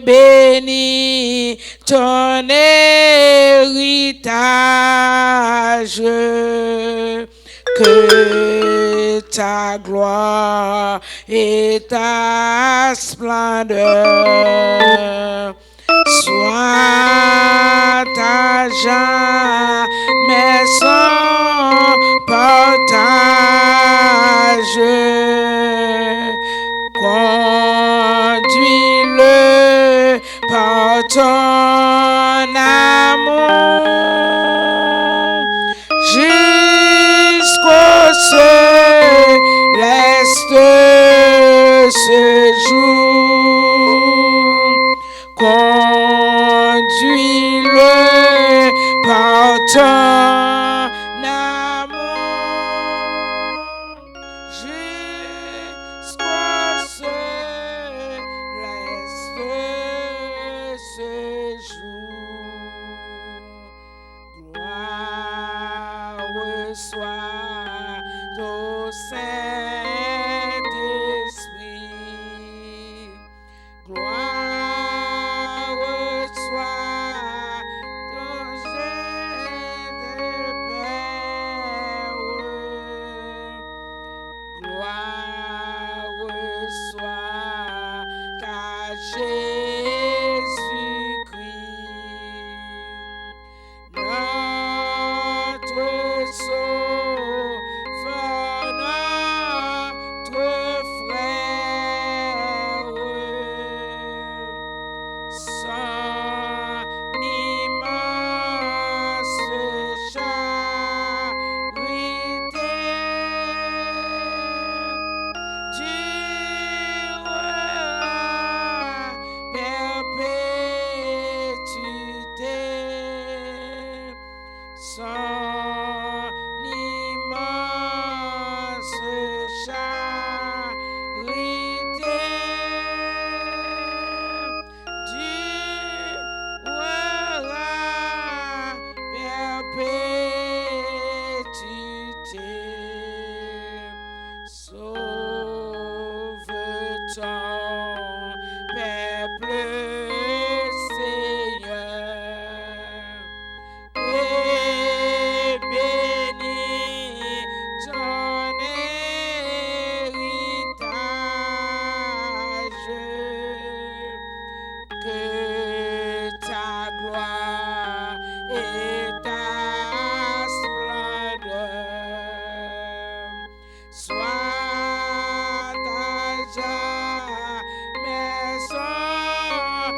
bénis ton héritage, que ta gloire et ta splendeur soient à jamais sans partage. Conduis-le par ton amour jusqu'au céleste séjour. Conduis-le par ton amour jusqu'au céleste séjour. Gloire soit au Saint-Esprit. Gloire soit au Saint-Père. Gloire soit à Jésus-Christ, notre Sauveur, notre frère. Son immense charité durera perpétuité. Son immense charité durera perpétuité. Sauve ton peuple, Seigneur, et bénis ton héritage, que ta gloire et ta splendeur soient à jamais sans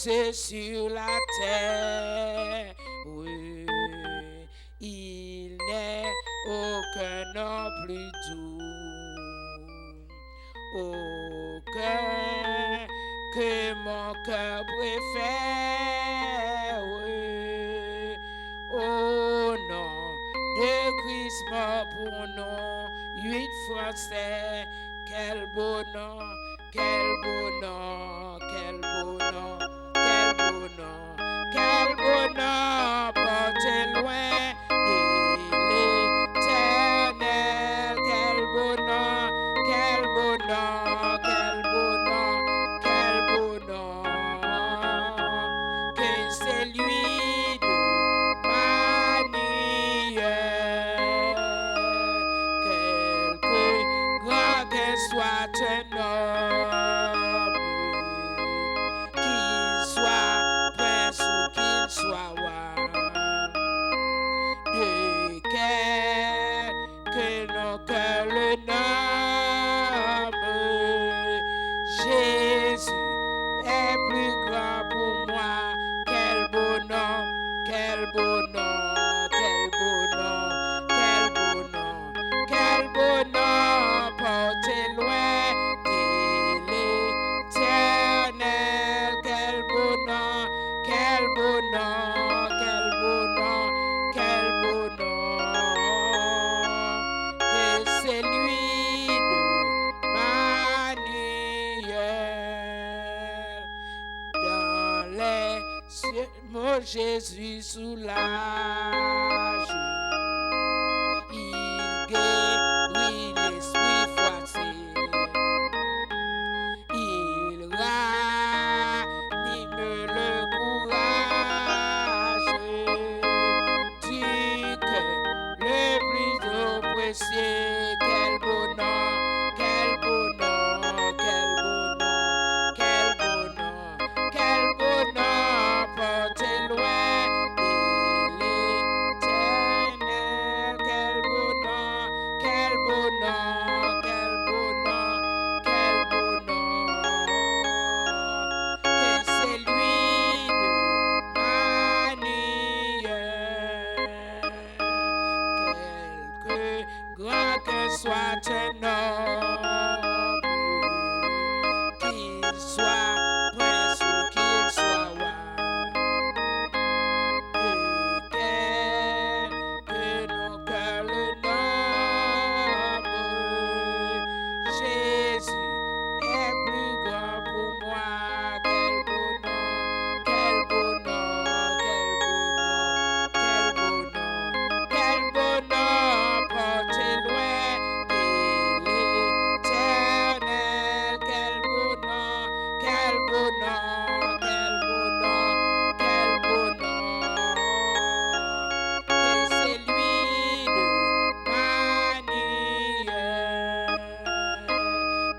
posé sur la terre. Oui, il n'est aucun nom plus doux, aucun que mon cœur préfère. Oui, au nom de Christ mort pour nous, 8 Français, quel beau nom, quel beau nom, quel beau nom, quel beau nom, quel beau nom, porté loin de l'éternel, quel beau nom, quel beau nom, quel beau nom, quel beau nom, que c'est lui de Manuel, quelque grand que soit un homme, qu'il soit prince ou qu'il soit roi, de quel que nos cœurs le nomment, Jésus est plus grand pour moi. Quel beau nom, quel beau nom, quel beau nom, quel beau nom, quel beau nom, porté loin de l'éternel. Quel beau nom, quel beau nom, quel beau nom, quel beau nom, que c'est lui de Manuel. Dans les cieux, mon Jésus soulage, il guérit l'esprit froissé, il ranime le courage du cœur le plus oppressé. Quel beau nom, quel beau nom, quel beau nom, quel beau nom, quel beau nom, porté loin de l'éternel. Quel beau nom, quel beau nom, quel beau nom, quel beau nom, que c'est lui de Manuel. Quelque grand que soit un homme, qu'il soit prince ou qu'il soit roi, que nos cœurs le nomment, Jésus est plus grand pour moi. Quel beau nom, quel beau nom, quel beau nom, quel beau nom, quel beau nom, porté loin de l'éternel. Quel beau nom, quel beau nom, quel beau nom, quel beau nom, que c'est lui de Manuel.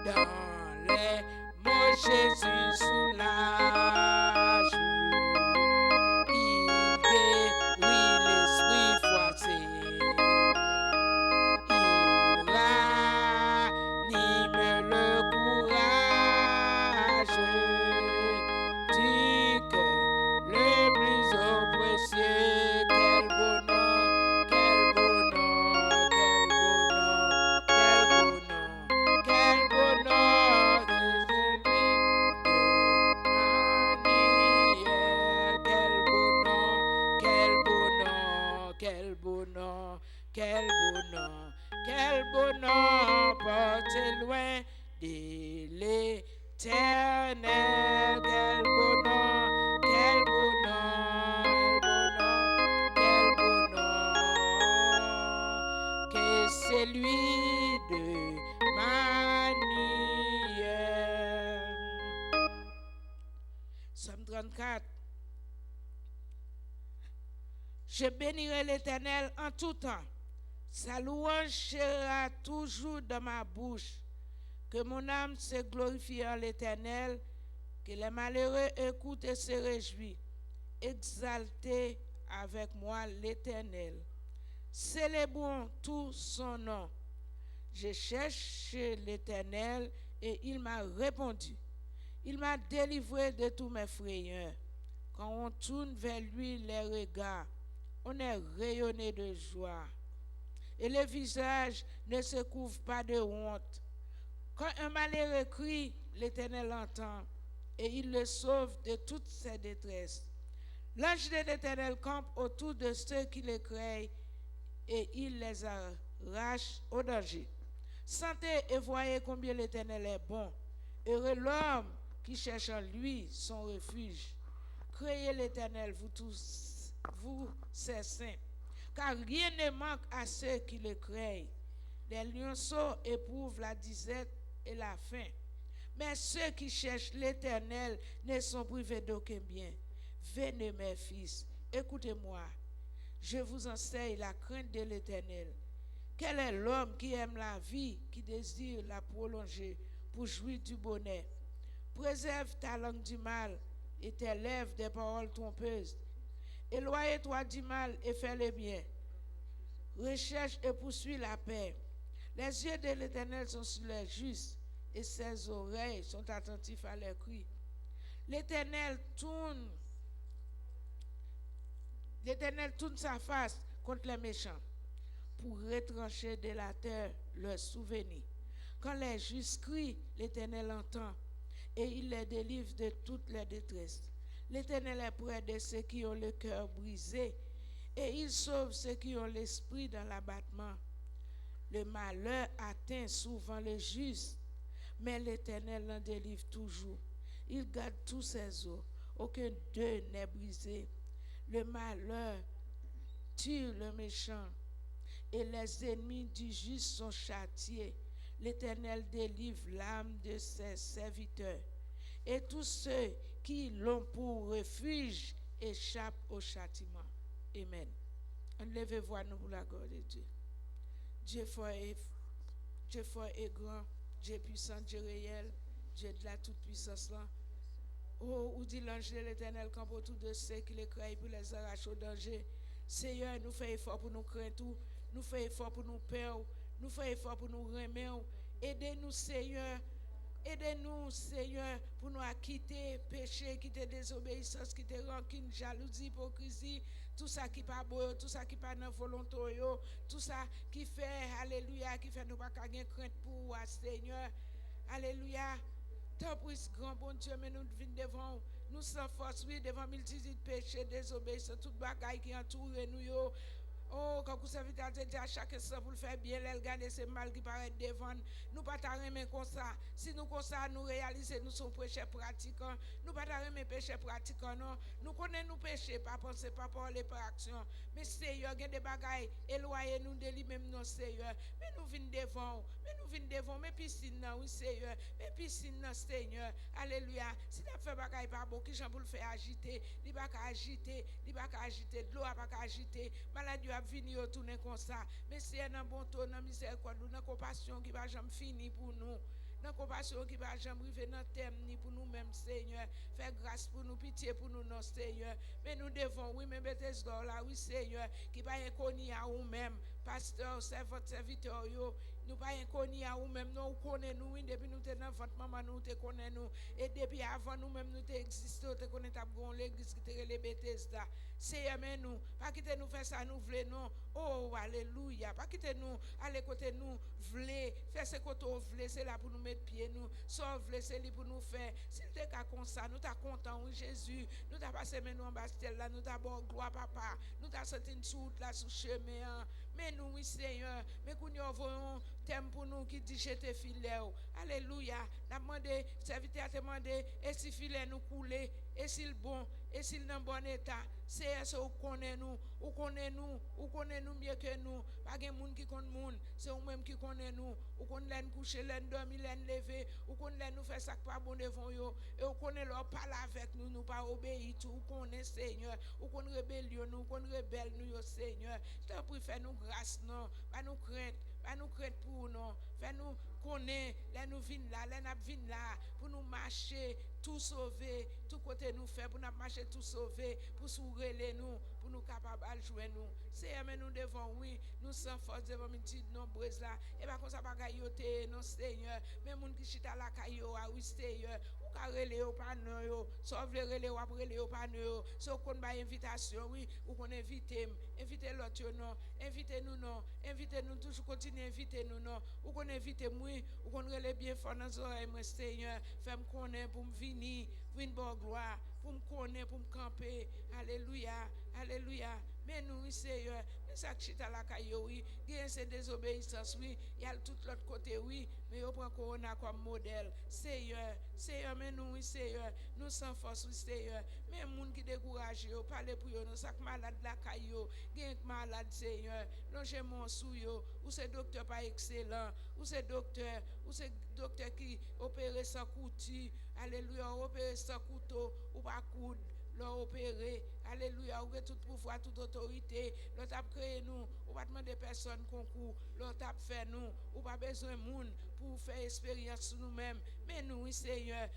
Dans les mots Jésus soulage, il guérit l'esprit froissé, il ranime le courage du cœur le plus oppressé. Quel beau nom, quel beau nom, quel beau nom, quel beau nom, quel beau nom, que c'est lui de Manuel. Quel beau nom, quel beau nom, quel beau nom, quel beau nom, quel beau nom, porté loin de l'éternel. Quel beau nom, quel beau nom, quel beau nom, que c'est lui de Manuel. Somme 34. Je bénirai l'Éternel en tout temps. Sa louange sera toujours dans ma bouche. Que mon âme se glorifie en l'Éternel, que les malheureux écoutent et se réjouissent. Exaltez avec moi l'Éternel. Célébrons tout son nom. Je cherche l'Éternel et il m'a répondu. Il m'a délivré de tous mes frayeurs. Quand on tourne vers lui les regards, on est rayonné de joie. Et le visage ne se couvre pas de honte. Quand un malheureux crie, l'Éternel l'entend et il le sauve de toutes ses détresses. L'ange de l'Éternel campe autour de ceux qui le craignent et il les arrache au danger. Sentez et voyez combien l'Éternel est bon. Heureux l'homme qui cherche en lui son refuge. Craignez l'Éternel, vous tous, vous ses saints, car rien ne manque à ceux qui le craignent. Les lionceaux éprouvent la disette et la faim, mais ceux qui cherchent l'Éternel ne sont privés d'aucun bien. Venez mes fils, écoutez-moi, je vous enseigne la crainte de l'Éternel. Quel est l'homme qui aime la vie, qui désire la prolonger pour jouir du bonheur? Préserve ta langue du mal et tes lèvres des paroles trompeuses. Éloigne-toi du mal et fais le bien. Recherche et poursuis la paix. Les yeux de l'Éternel sont sur les justes et ses oreilles sont attentives à leurs cris. L'Éternel tourne sa face contre les méchants pour retrancher de la terre leurs souvenirs. Quand les justes crient, l'Éternel entend et il les délivre de toutes les détresses. L'Éternel est près de ceux qui ont le cœur brisé et il sauve ceux qui ont l'esprit dans l'abattement. Le malheur atteint souvent le juste, mais l'Éternel l'en délivre toujours. Il garde tous ses os, aucun d'eux n'est brisé. Le malheur tue le méchant et les ennemis du juste sont châtiés. L'Éternel délivre l'âme de ses serviteurs et tous ceux qui l'ont pour refuge échappent au châtiment. Amen. Enlevez-vous pour la gloire de Dieu. Dieu fort et grand, Dieu puissant, Dieu réel, Dieu de la toute-puissance là. Oh, où dit l'ange de l'Éternel campe autour de ceux qui les craignent pour les arracher au danger. Seigneur, nous faisons effort pour nous craindre tout, nous faisons effort pour nous perdre, nous faisons effort pour nous remettre. Aidez-nous, Seigneur. Aidez-nous, Seigneur, pour nous quitter péché, quitter désobéissance, quitter rancune, jalousie, hypocrisie, tout ça qui n'est pas beau, tout ça qui n'est pas dans volonté, tout ça qui fait, alléluia, qui fait nous pas gagner crainte pour Seigneur. Alléluia. Tant pis, grand bon Dieu, mais nous venons devant, nous sans force, oui, devant multitude de péchés, désobéissance, toute bagaille qui entoure nous. Oh, quand vous savez à chaque instant pour le faire bien, les regarder ces mal qui paraît devant. Nous pas t'arrêter comme ça. Si nous comme ça, nous réalisons, nous sommes péchés pratiquants. Nous pas t'arrêter péchés pratiquants, non. Nous connaissons nos péchés, pas penser, pas parler, par action. Mais Seigneur, il y a des bagailles, éloignez-nous de lui-même, non, Seigneur. Mais nous venons devant, mais piscine, oui, Seigneur. Mais piscine, Seigneur. Alléluia. Si tu fait bagaille pas beau, qui j'en pour le faire agiter, il va agiter, de l'eau va agiter, maladie va venir retourner comme ça. Mais c'est un bon tour, dans miséricorde, dans compassion qui va jamais finir pour nous. Dans compassion qui va jamais arriver dans terme ni pour nous-mêmes, Seigneur. Fais grâce pour nous, pitié pour nous, non, Seigneur. Mais nous devons, oui, mais Bethesda là, oui, Seigneur, qui va inconnu à nous-mêmes, pasteur, serviteur, nous pas inconnu à nous-mêmes, nous connaissons nous, depuis nous sommes dans votre maman, nous te connaissons, et depuis avant nous-mêmes, nous existons, nous te connaissons l'église qui te les Bethesda. Seigneur, mais nous, pas quitter nous faire ça, nous voulons, non. Oh, alléluia. Pas quitter nous, aller côté nous, voulez, faire ce que nous voulons, c'est là pour nous mettre pied, nous. Sauve, c'est là pour nous faire. S'il te cas comme ça, nous t'as content, oui, Jésus. Nous t'as passé maintenant en Bastille là, nous t'as bon gloire, papa. Nous t'as senti une soute là sous chemin. Mais nous, oui, Seigneur, mais qu'on y envoie thème pour nous qui dit jeter filet. Alléluia. N'a demandé, serviteur a demandé, et si filet nous couler, et s'il bon, et s'il dans bon état. C'est ça, vous connaissez nous mieux que nous. Pas de monde qui connaît nous, c'est vous-même qui connaît nous. Vous connaissez nous coucher, nous dormir, nous lever, vous connaissez nous faire ça pas bon devant vous. Et vous connaissez leur parler avec nous, nous pas obéir tout. Vous connaissez Seigneur, vous connaissez rébellion, nous connaissez rebelle nous, Seigneur. Je te prie, fais-nous grâce, non, pas nous crainte. Pas nous crainte pour nous, fais nous connaître, là nous venons là, pour nous marcher, tout sauver, tout côté nous faire, pour nous marcher, tout sauver, pour sourire nous, pour nous capables de jouer nous. Seigneur, mais nous devons, oui, nous sans force devant multitude nombreuse là. Et pas comme ça, pas cailloter, non, Seigneur. Mais moun qui chita la caillou, oui, Seigneur. Ou ka relé au panneau, yo. Sauf le relé ou après relé au panneau. Sauf qu'on ba invitation, oui, ou qu'on invite l'autre, non. Invitez-nous, non. Invitez-nous, toujours continuer, invitez-nous, non. Ou qu'on invite moi, ou qu'on relé bien fort dans nos oreilles, moi, Seigneur. Fais-moi connaître pour me venir bonne gloire, pour me connaître, pour me camper. Alléluia, alléluia. Mais nous, Seigneur, mais ça qui est à la caille, oui, il y a cette désobéissance, oui, il y a tout l'autre côté, oui, mais on prend Corona comme modèle. Seigneur, Seigneur, mais nous, oui, Seigneur, nous sans force, oui, Seigneur, mais les gens qui découragent, parlez pour eux, nous sommes malades la caille, il y a malade, Seigneur, longez mon sou, ou c'est docteur pas excellent, ou c'est docteur qui opère sans couture, alléluia, opère sans couteau, ou pas coude. L'ont opéré, alléluia, ou tout pouvoir, toute autorité, l'on t'a créé nous, ou pas demander personne concours, l'on t'a fait nous, ou pas besoin de monde pour faire expérience sur nous-mêmes, mais nous, oui, Seigneur,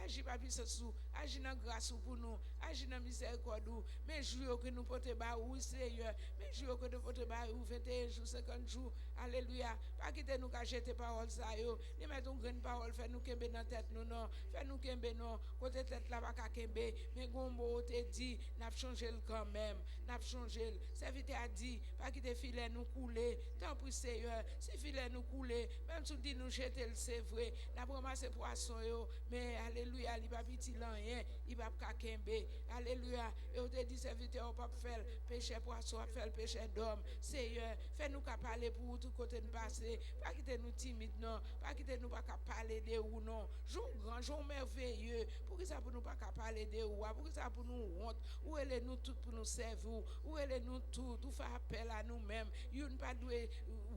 agis pas plus sous, agis dans grâce pour nous, agis dans miséricorde, mais jouez que nous portons bas, oui, Seigneur, mais jouez que nous portons bas, 21 jours, 50 jours, alléluia, pas quitter nous qu'à jeter parole ça, yo, ni mettre une grande parole, fait nous kembe dans tête nous, non, fait nous kembe non, côté tête là, pas kembe. Mais Gombo te dit, n'a changé quand même, n'a changé. Serviteur a dit, pas quitter filet nous couler, tant pour Seigneur, si filet nous couler, même si dit nous jeter le c'est vrai, n'a pas ramassé poisson yo, mais alléluia, il va petit rien, il va pas kembe, alléluia, et on te dit serviteur on pas faire péché poisson, faire péché d'homme, Seigneur, fais-nous qu'à parler pour tout côté de passer, pas quitter nous timide non, pas quitter nous pas qu'à parler de ou non, jour grand, jour merveilleux, pour que ça pour nous pas qu'à parler de ou, pour que ça pour nous honte, où est nous tout pour nous servir, où est nous tout faire appel à nous-mêmes, you ne pas doué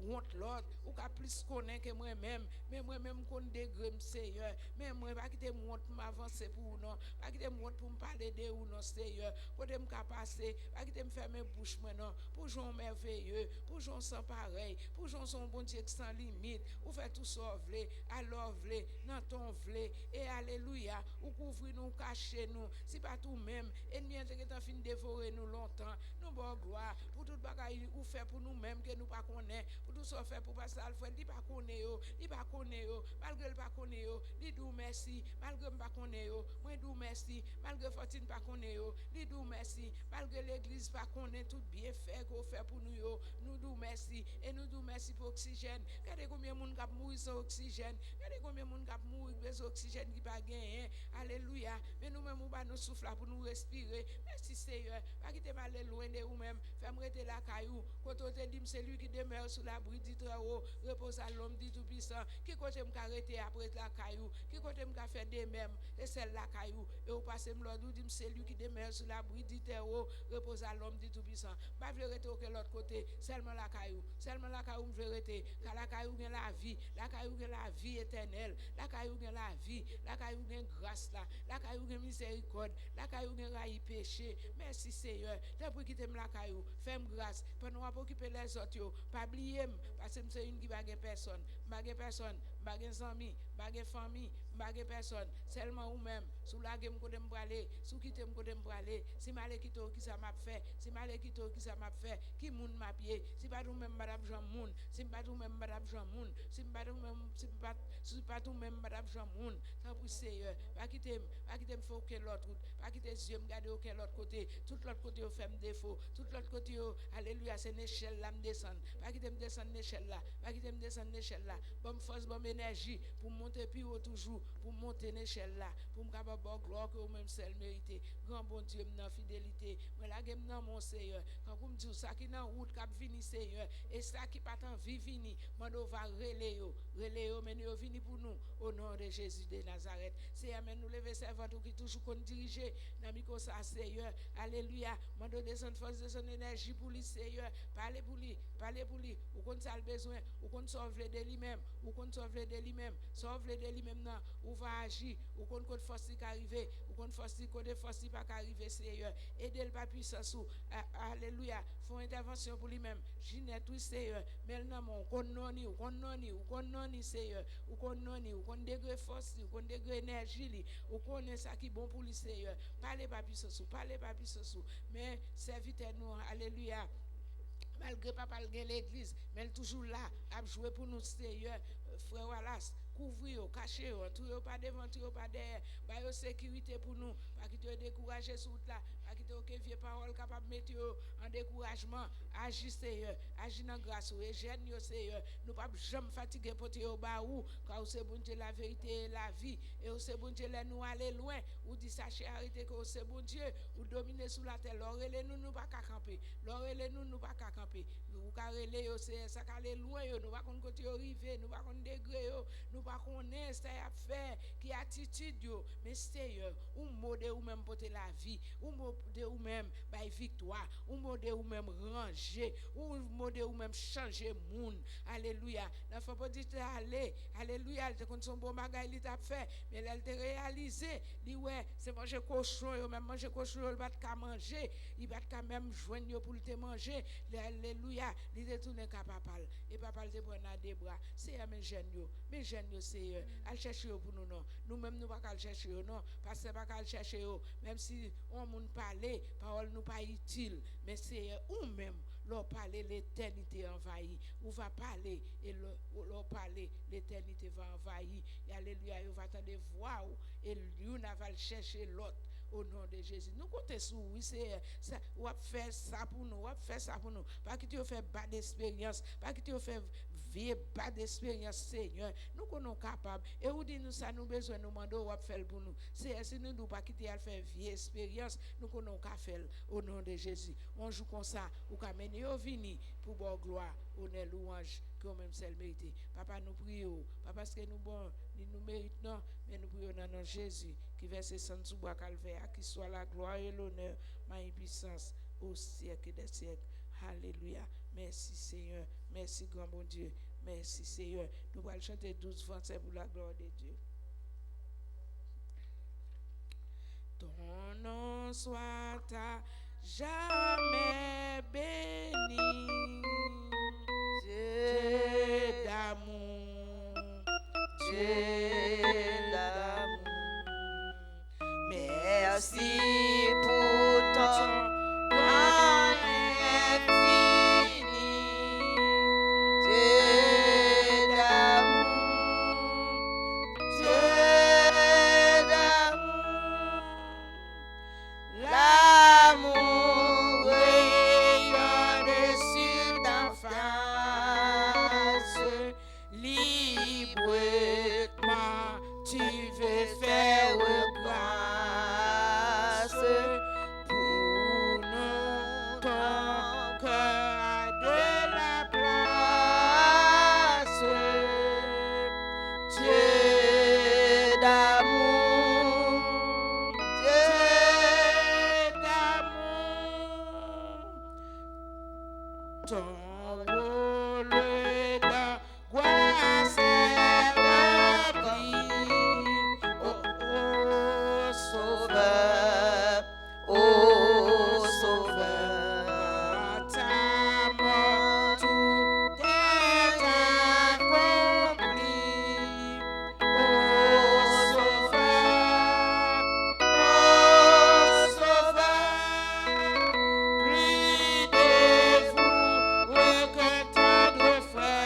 honte l'autre, ou qu'à plus connaître que moi-même, mais moi-même qu'on dégré Seigneur, mais moi pas quitter honte m'avancer pour non, pas quitter honte pour me parler de ou non Seigneur, pour me passer, pas quitter me fermer bouche moi non, pour jouer merveilleux, pour jouer sans pareil, pour jouer son bon Dieu sans limite, ou faire tout ça vle, alors vle, dans ton vle, et alléluia, ou couvrir nous, cacher nous, si pas tout même, ennemi est fin dévorer nous longtemps, nous bon gloire, pour tout bagaille ou fait pour nous-mêmes que nous pas connaît, pour tout ça fait pour passer Alfred, il pas connaît yo, malgré le pas connaît yo, il dou merci, malgré pas connaît yo, moi dou merci, malgré Fortune pas connaît yo, il dou merci, malgré l'église pas connaît tout bien fait qu'on fait pour nous yo, nous dou merci et nous dou merci pour oxygène. Regardez combien de monde qui mourir sans oxygène, regardez combien de monde qui mourir sans oxygène qui pas gagner. Alléluia. Mais nous-mêmes, nous nous souffle pour nous respirer. Merci Seigneur. Pas quitter mal loin de vous-même. Fais-moi rester la caillou. Quand on te dit, c'est lui qui demeure sous l'abri dit très haut. Repose à l'homme dit tout puissant. Qui côté me arrêter après la caillou? Qui côté me faire des mêmes? Et c'est la caillou. Et au passé, me dit, c'est lui qui demeure sous l'abri dit très haut. Repose à l'homme dit tout puissant. Pas vle rester aucun l'autre côté. Seulement la caillou. Seulement la caillou me veut rester. Car la caillou gagne la vie. La caillou gagne la vie éternelle. La caillou gagne la vie. La caillou gagne grâce là. La caillou gagne miséricorde. La caillou gagne raï péché. Merci Seigneur. Depuis quitter la caillou, fais-moi grâce. Pendant qu'on occuper les autres, pas oublier parce que c'est une qui va personne. Personne, pas amis, pas famille, pas personne. Seulement ou même. Sous la game côté me braler, sous quitter me côté me braler. Si malé quito qui ça m'a fait, si malé quito qui ça m'a fait, qui moun m'a pied. Si pas tout même madame Jean Moun, si pas tout même madame Jean Moun, si pas tout même si pas tout même madame Jean Moun. Tant pour Seigneur, pas quitter me faut aucun l'autre route, pas quitter yeux me garder aucun l'autre côté, tout l'autre côté au fait me défaut, tout l'autre côté alléluia, c'est une échelle là me descendre. Pas quitter me descendre l'échelle là, pas quitter me descendre l'échelle là. Bonne force, bonne énergie pour monter plus haut toujours, pour monter l'échelle là, pour me capable bon gloire que même seul mérité. Grand bon Dieu, m'en fidélité. Moi la game dans mon Seigneur. Quand vous me dites ça qui dans route cap vini Seigneur et ça qui pas tant vini, mando va relayer mais nous vini pour nous au nom de Jésus de Nazareth. Seigneur, mais nous lever servant qui toujours qu'on diriger dans micro ça Seigneur. Alléluia. Mando descendre force de son énergie pour lui Seigneur. Parlez pour lui, ou qu'on ça le besoin, ou qu'on sauve de lui-même, ou qu'on sauve de lui-même, sauve de lui-même non, ou va agir, ou qu'on côté force qui arriver, ou qu'on côté force qui pas arriver, Seigneur. Aidez le pas puissance. Alléluia. Font intervention pour lui-même. Ginette, oui, Seigneur. Mais non, on connaît, Seigneur. Ou qu'on degré force, ou qu'on degré énergie, ou qu'on est ça qui est bon pour lui, Seigneur. Parlez pas puissance, mais servitez-nous. Alléluia. Malgré papa l'église, mais elle est toujours là, à jouer pour nous, Seigneur. Frère Wallace, couvrir, cacher, tout pas devant, tout pas derrière, bah yo sécurité pour nous, pas qui te décourager sur là, pas qui te aucune vieille parole capable de mettre en découragement, agir Seigneur, agir dans grâce et jeune yo Seigneur, nous pas jamais fatiguer pour te au bas ou car c'est bon Dieu la vérité et la vie et c'est bon Dieu nous aller loin ou dit ça charité que c'est bon Dieu ou dominer sous la terre, l'orele nous pas camper, l'orele nous pas camper, nous carrelé c'est ça aller loin nous pas qu'on côté arriver, nous pas qu'on degré nous pas connaître ça a fait qui attitude yo mais Seigneur ou mode ou même porter la vie ou mode ou même by victoire ou mode ou même ranger ou mode ou même changer monde alléluia n'a faut pas dire aller alléluia te compte son bon bagage il t'a fait mais elle t'a réalisé dit ouais c'est manger cochon yo même manger cochon il va pas manger il va quand même joindre yo pour te manger alléluia il est tourné capable et papa te prendre des bras c'est mes jeunes yo Seigneur al chercher pour nous non nous même nous pas cal chercher non parce que pas cal chercher même si on moun parler parole nous pas utile mais Seigneur ou même leur parler l'éternité envahie ou va parler et leur parler l'éternité va envahir et alléluia il va attendre voix et lui va chercher l'autre au nom de Jésus. Nous comptons sur oui, c'est ça, on va faire ça pour nous, Pas que tu fais bas d'expérience, pas que tu fais vieille bas d'expérience, Seigneur. Nous sommes capables. Et où dit nous ça, nous besoin nous demander on va faire pour nous. C'est si nous ne pas quitter à faire vieille expérience, nous sommes qu'à faire au nom de Jésus. On joue comme ça, ou qu'à mener au vini pour bonne gloire, honneur, louange, que même celle mérité. Papa, nous prions, pas parce que nous bon, nous méritons, non, mais nous prions dans nom de Jésus, qui verse sang sous bois calvaire, qui soit la gloire et l'honneur, ma puissance au siècle des siècles. Alléluia. Merci Seigneur. Merci grand bon Dieu. Merci Seigneur. Nous allons chanter 12 français pour la gloire de Dieu. Ton nom soit à jamais béni. Dieu d'amour. Dieu d'amour. Merci pour ton don infini, Dieu d'amour, l'amour rayonne sur ta face, librement tu veux faire grâce pour nous, ton cœur a de la place, Dieu d'amour, ton rôle d'angoisse est rempli. Ô Sauveur, Par ta mort, tout est accompli. Ô Sauveur, prie de vous, que tendre frère.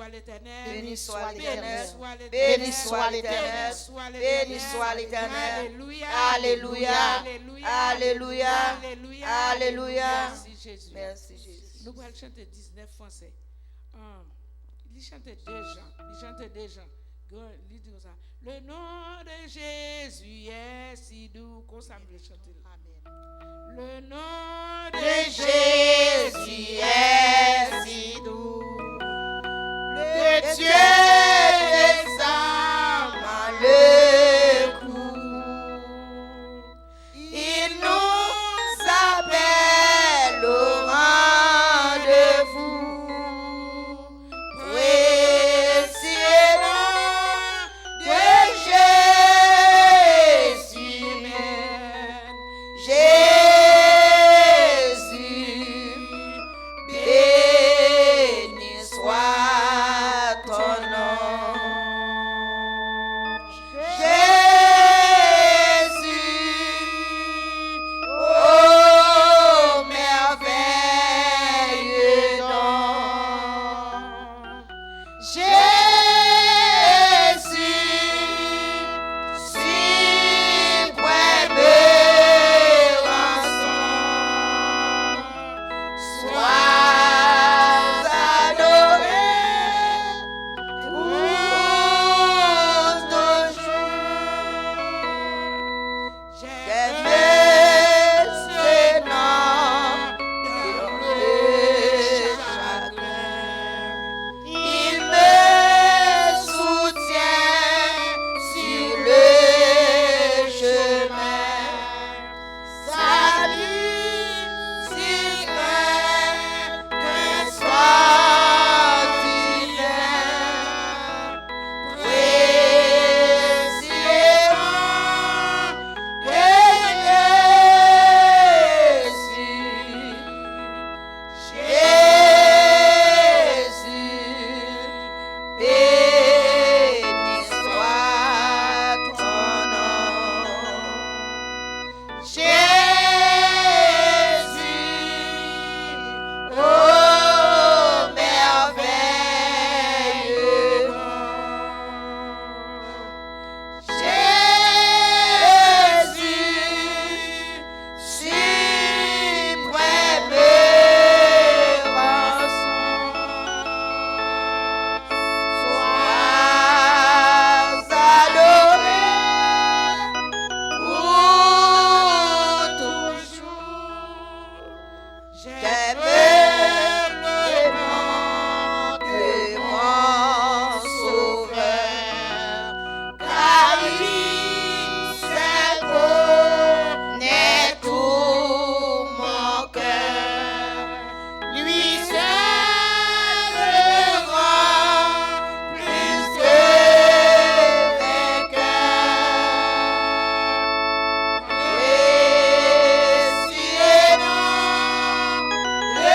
soit l'Éternel. Béni soit l'Éternel. Béni Béni soit l'Éternel. Béni soit l'Éternel. Alléluia. Alléluia. Alléluia. Alléluia. Merci Jésus. Merci Jésus. Nous allons chanter 19 français. Il chantait déjà. Il chantait déjà. Il dit ça. Le nom de Jésus est si doux. Qu'on s'appelle chanter. Le nom de Jésus est si doux. Le Dieu descend le cou. Il nous appelle au rendez-vous. Précieux nom de Jésus. Jésus, béni soit ton nom. Jésus, oh merveilleux nom. Jésus, suprême rançon, sois adoré pour toujours. J'aime ce nom dans le chagrin. Il me soutient sur le chemin. Salut, suprême, qu'un soir divin. Précieux nom de Jésus. Jésus, béni soit ton nom. Jésus, oh merveilleux nom. Jésus, suprême rançon, sois adoré pour toujours. J'aime le nom de mon Sauveur, car lui seul connaît tout mon cœur. Lui seul me rend plus que vainqueur. Précieux nom de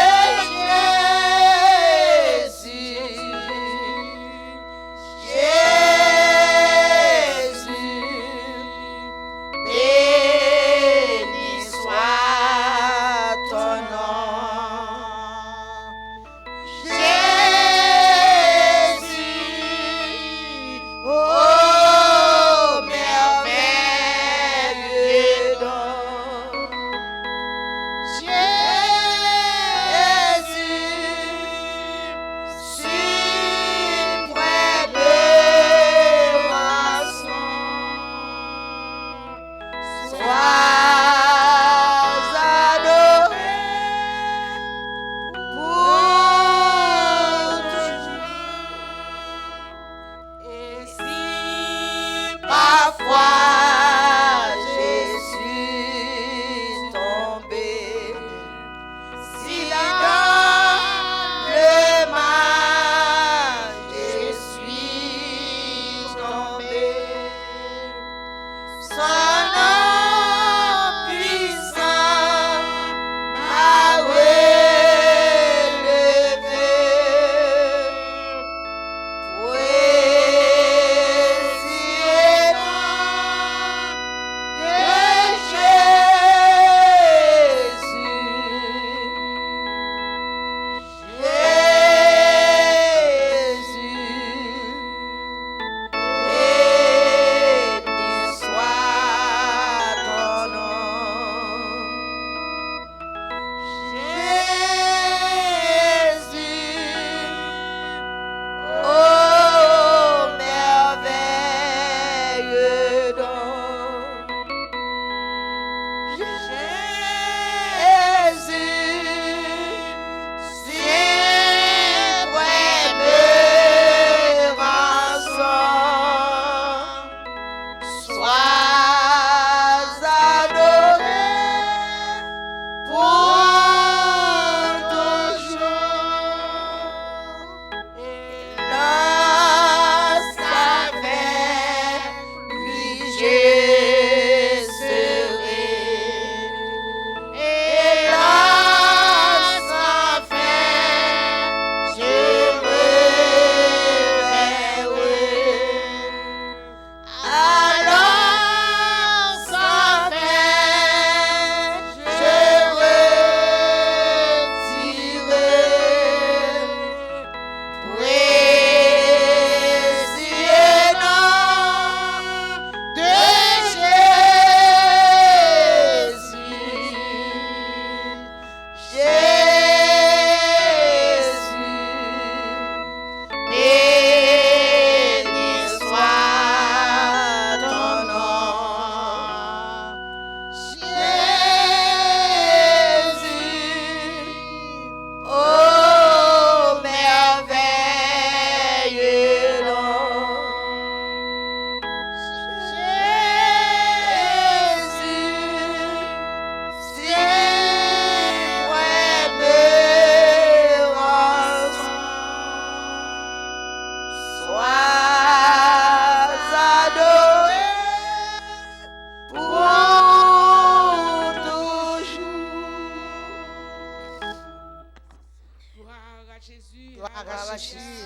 Gloire à Jésus.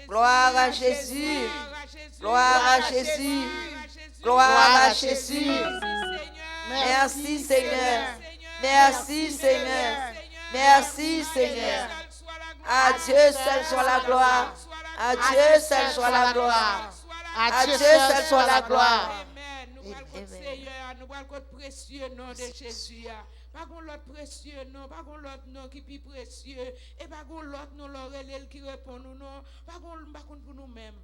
Gloire à Jésus. Gloire à Jésus. Gloire à Jésus. Merci Seigneur. Merci Seigneur. Merci Seigneur. À Dieu seul soit la gloire. À Dieu seul soit la gloire. À Dieu seul soit la gloire. Amen. Nous allons Seigneur, nous allons le précieux nom de Jésus. Pas qu'on l'autre précieux non, pas qu'on l'autre nom qui plus précieux, et pas qu'on l'autre nom l'oreille qui répond nous non, pas qu'on pour nous-mêmes.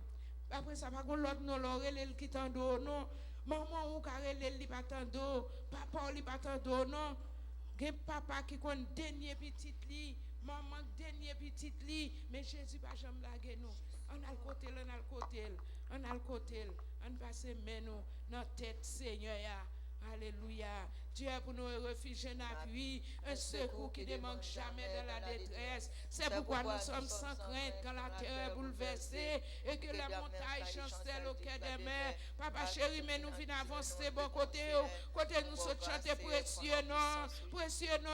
Après ça, pas qu'on l'autre nom l'oreille qui t'endo non, maman ou carrelel li pas t'endo, papa li pas t'endo non, gen papa qui kon dernier petit li, maman dernier petit li, mais Jésus pas jamais laguer nous. On a le côté, on a le côté, on a le côté, on passe mais nous dans tête Seigneur. Alléluia. Dieu est pour nous un refuge, un appui, un secours qui ne manque jamais dans la détresse. C'est pourquoi nous sommes sans crainte quand la terre est bouleversée et que la montagne chancelle au cœur des mers. Papa chéri, mais nous venons avancer bon côté. Côté nous sommes chanter précieux nom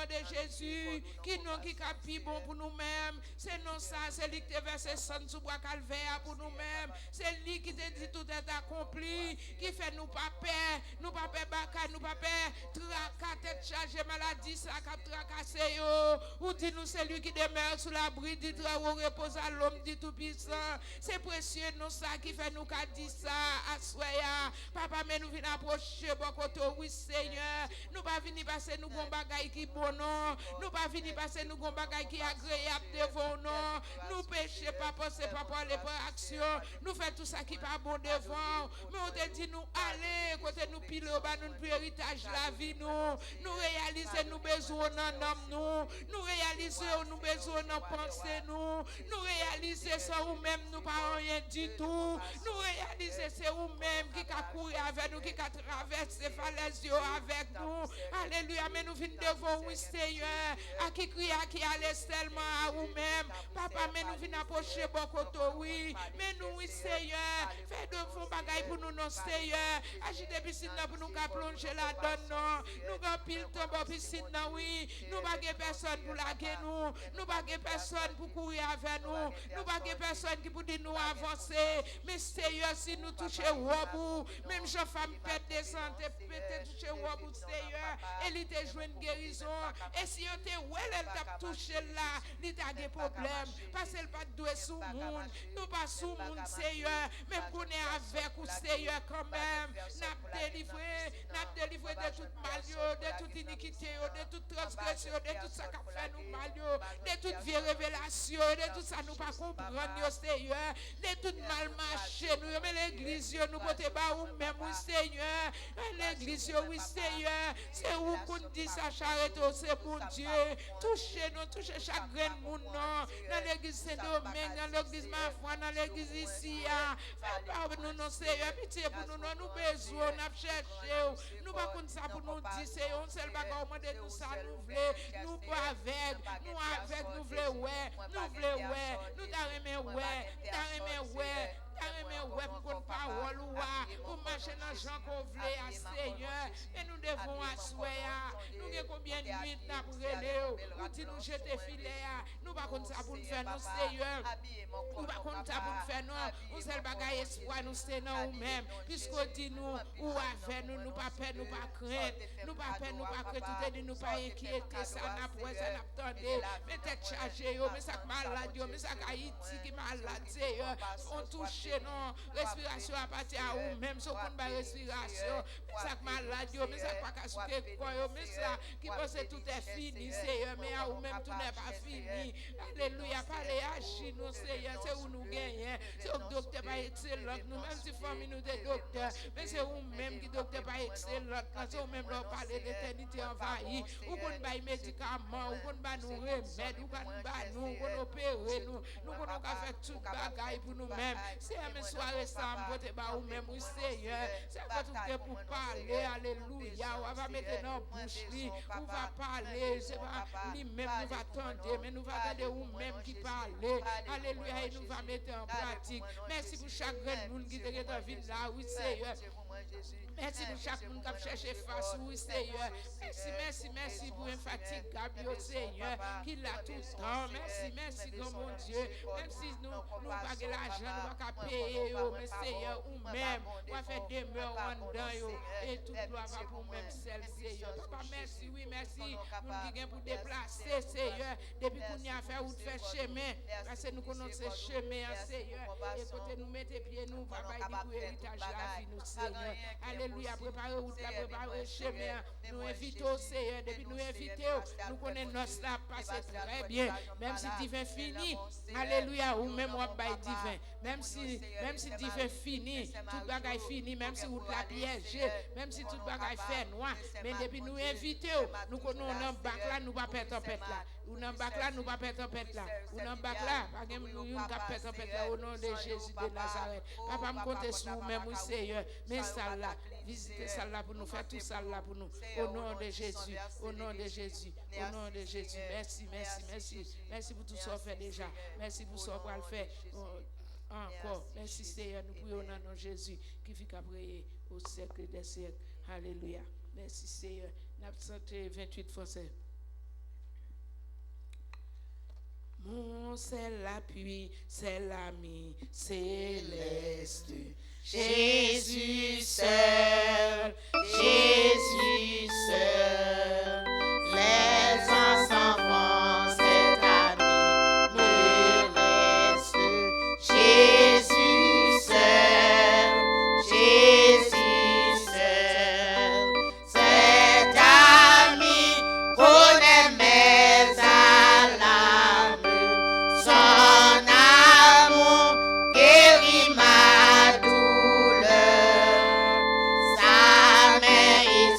de Jésus, qui nous qui capi bon pour nous-mêmes. C'est non ça, c'est lui qui te versé sang sous bois calvaire pour nous-mêmes. C'est lui qui te dit tout est accompli, qui fait nous pas peur, nous pas peur baka, nous pas peur. Tête chargée maladie, ça cap tracassé yo. Ou dit nous c'est lui qui demeure sous l'abri du travail repose à l'homme dit tout puissant. C'est précieux nous ça qui fait nous qu'a dit ça à soya. Papa mais nous venons approcher bon côté oui Seigneur. Nous pas venir passer nous gon bagaille qui bon non. Nous pas venir passer nous gon bagaille qui agréable devant non. Nous pécher papa c'est pas parler par action. Nous fait tout ça qui pas bon devant. Mais on te dit nous aller côté nous pile au bas nous héritage la vie nous réaliser nos besoins dans nous réaliser nos besoins dans penser nous réaliser ça ou même nous pas rien du tout, nous réaliser c'est ou même qui a couru avec nous, qui a traversé falaises avec nous. Alléluia, mais nous venons devant oui Seigneur, à qui crie, à qui allait seulement à vous-même. Papa, mais nous venons approcher beaucoup oui, mais nous oui Seigneur, fais de vos bagailles pour nous non Seigneur, agitez piscine pour nous plonger la donne non. Nous avons pile tombe piscine, oui. Nous n'avons pas personne pour laguer nous. Nous n'avons pas personne pour courir avec nous. Nous n'avons pas personne qui peut dire nous avancer. Mais Seigneur, si nous touchons Wabou, même si femme pète des santé, peut-être toucher Wabou, Seigneur, elle était joué une guérison. Et si on était ouais, elle t'a touché là, il t'a des problèmes. Parce qu'elle pas doué sous le monde. Nous pas sous le monde, Seigneur. Même qu'on est avec vous, Seigneur, quand même. N'a délivré de toute mal, de toute iniquité, de toute transgression, de tout ça qui fait nous mal, de toute vieille révélation, de tout ça nous pas comprendre, Seigneur, de tout mal marché, nous, mais l'église, nous potons pas ou même, oui, Seigneur, l'église, oui, Seigneur, c'est où qu'on dit ça, charrette, c'est pour Dieu, touchez-nous, touchez chaque grain de monde, dans l'église Saint-Domingue, dans l'église ma foi, dans l'église ici, faites pardon nous, non, Seigneur, pitié pour nous, nous besoin, nous cherchons, nous pas comme ça pour nous dire, c'est un seul bagage au monde de nous ça, nous voulons, nous pas avec, nous voulons, ouais, nous t'arrêtons, ouais, pour parole pour marcher dans les gens qu'on voulait à Seigneur, et nous devons assurer, nous avons combien de nuits pour relais, nous disons nous jeter filet, nous pas comme ça pour nous faire nos Seigneur, nous pas comme ça pour nous faire nous seul bagage espoir, nous c'est nous-mêmes, puisqu'on dit nous, ou avec nous, nous pas peur, nous pas crainte, nous pas peur, nous pas crainte, tout est nous pas inquiéter, ça n'a pas, ça n'a pas attendu, mais tête chargée, mais ça malade, mais ça Haïti qui malade, Seigneur, on touche non, respiration à partir à ou même si on a respiration, mais ça malade, mais ça pas qu'à souquer quoi, mais ça qui pense que tout est fini, Seigneur, mais à ou même tout n'est pas fini. Alléluia, parlez à nous, Seigneur, c'est où nous gagnons, c'est au docteur pas excellent, nous même si famille nous des docteurs, mais c'est où même qui docteur pas excellent, c'est où même leur parler d'éternité envahie, ou qu'on baille médicaments, ou qu'on baille nous remèdes, ou qu'on baille nous, qu'on opère nous qu'on a fait tout bagaille pour nous-mêmes. C'est mes soirées ça, côté bas ou même oui Seigneur, c'est votre pour parler, alléluia, on va mettre dans bouche, on va parler, c'est pas lui-même nous va attendre, mais nous va attendre ou même qui parle, alléluia, et nous va mettre en pratique. Merci pour chaque grand monde qui est dans la ville là, oui Seigneur. Merci pour chaque monde qui a cherché face, oui, Seigneur. Merci pour infatigable, Seigneur, qui l'a tout le temps. Merci, grand mon Dieu. Même si nous pas de l'argent, nous pas payer, mais Seigneur, ou même, on va faire demeure en dedans, et tout gloire va pour même celle, Seigneur. Papa, merci, oui, merci. Nous qui pour déplacer, Seigneur, depuis qu'on y a fait ou de faire chemin, parce que nous connaissons ce chemin, Seigneur. Et côté nous mettez pieds, nous, papa, il dit pour héritage la vie, nous, Seigneur. Alléluia, préparez route, préparez chemin. Nous invitons, Seigneur, depuis nous invitons, nous connaissons notre là, passer très bien. Même si divin fini, alléluia, ou même on bail divin. Même si divin fini, tout bagaille fini, même si route la piège, même si tout bagaille fait noir. Mais depuis nous invitons, nous connaissons un bac là, nous pas perdre tempête là. Ou dans bac là, nous pas perdre tempête là. Ou dans bac là, pas que nous pas perdre tempête là au nom de Jésus de Nazareth. Papa me compte sur vous même, Seigneur. Mais ça là, visitez ça là pour nous, faire tout ça là pour nous. Au nom de Jésus, au nom de Jésus, au nom de Jésus. Merci pour tout ce qu'on fait déjà. Merci pour ce qu'on va faire encore. Merci Seigneur, nous prions au nom de Jésus qui fait qu'à prier au siècle des siècles. Alléluia. Merci Seigneur. N'absente 28 Français. Mon c'est l'appui, c'est l'ami céleste. Jésus seul, Jésus seul. Les enfants, cet ami me reste. Jésus seul, Jésus seul. Cet ami connaît mes alarmes. Son amour guérit ma douleur. Sa main est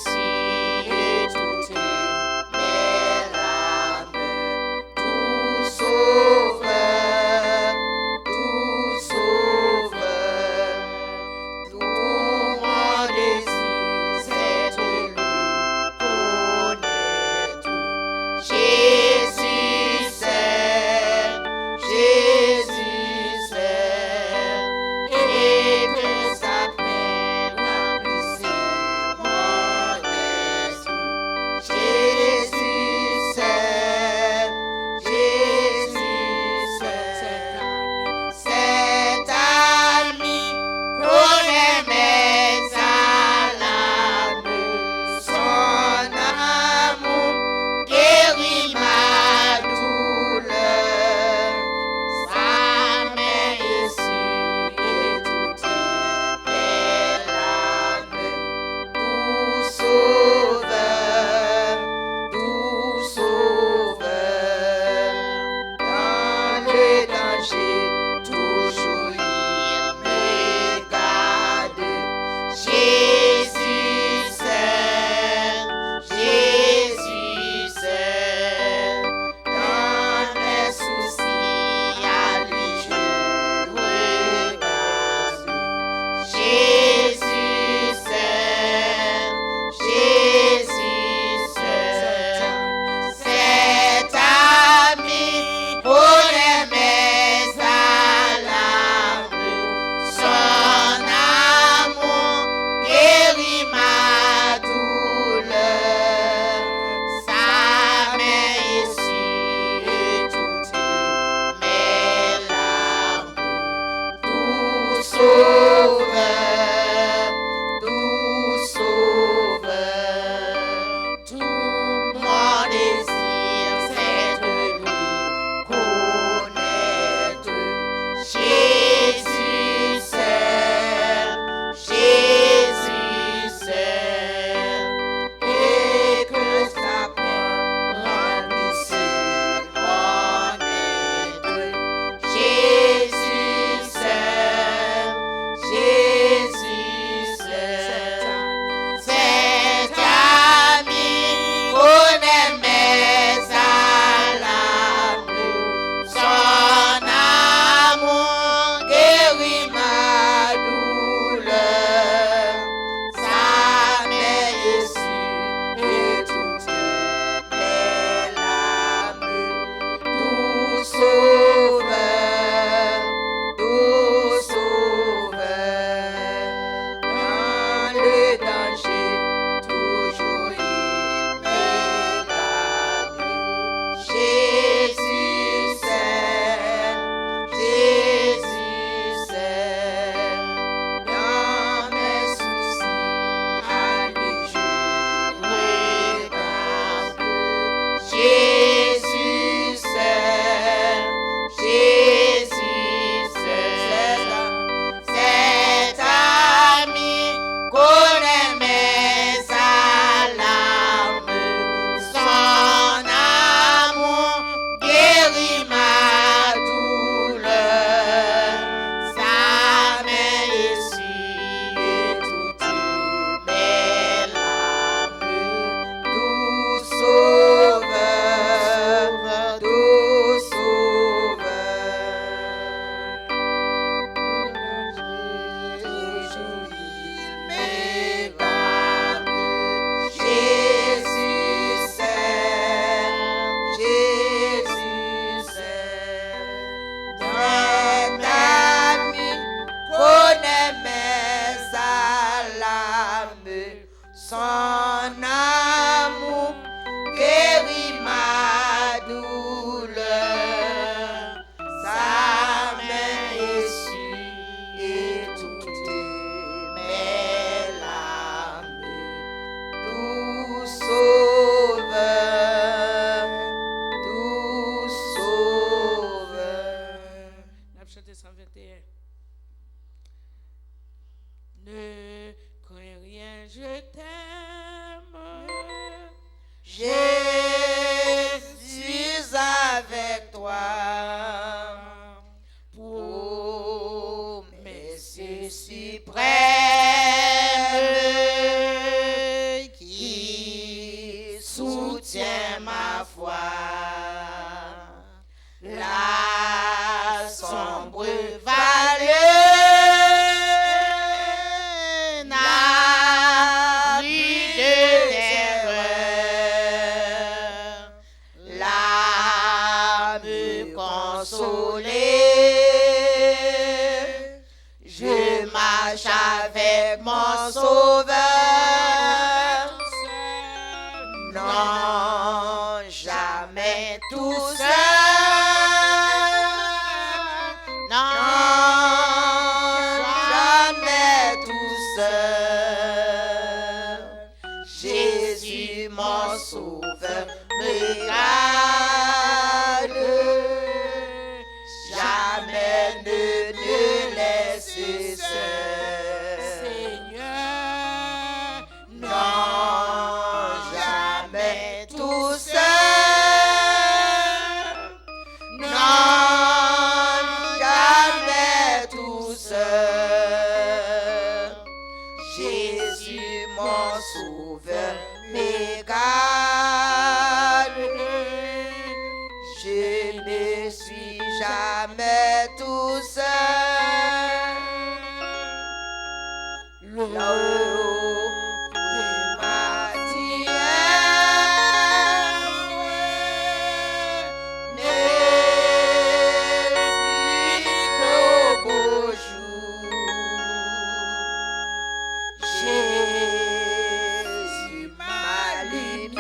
consoler. Je marche avec mon Sauveur. Non, jamais tout seul. Non, jamais tout seul. Jésus, mon Sauveur, me garde. Jamais ne laisse seul. Seigneur, Non, jamais tout seul. Non, jamais tout seul. Jésus, mon Sauveur, me garde. Je ne suis jamais tout seul. Là-haut, Jésus, ma lumière,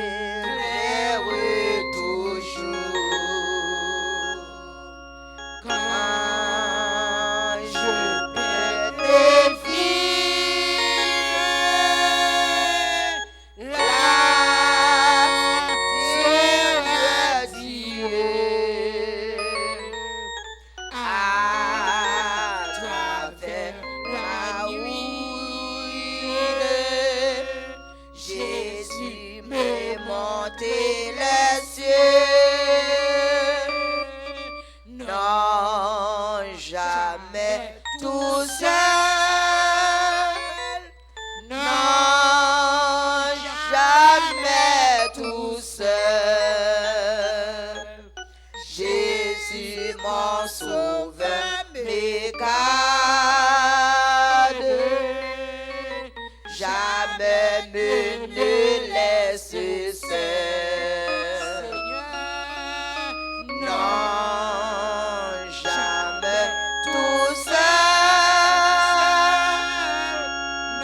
m'éclaire toujours. Quand je peux défier la terre Dieu à travers la nuit, Jésus m'est monté les cieux. Non, jamais tout seul. Non, jamais tout seul. Jésus, mon Sauveur, me garde. Jamais me ne laisse seul. Non, jamais tout seul.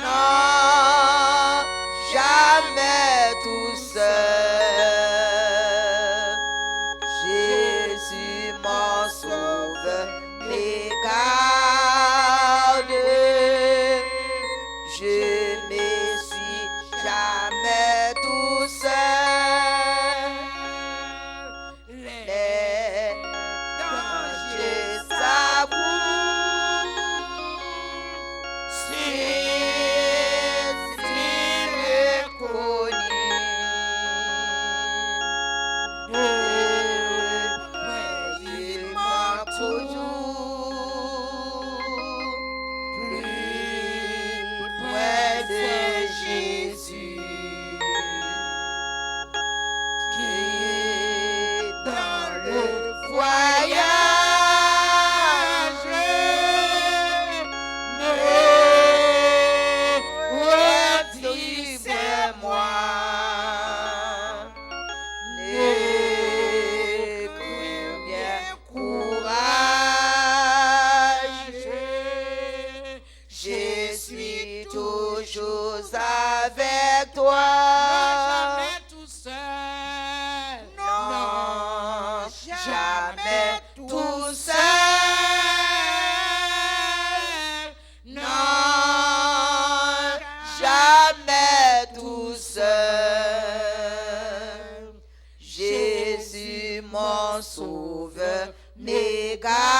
Non, jamais tout seul. Jésus, mon Sauveur, me garde. Je ne suis jamais tout seul. Les dangers s'aboutent, c'est reconnu. Il m'a toujours plus près de Jésus qui dans le voyage me retire vers moi. Ne crains bien, courage, je suis toujours avec toi. jamais tout seul. Non, jamais tout seul. Non, jamais tout seul. Jésus, mon Sauveur, me garde.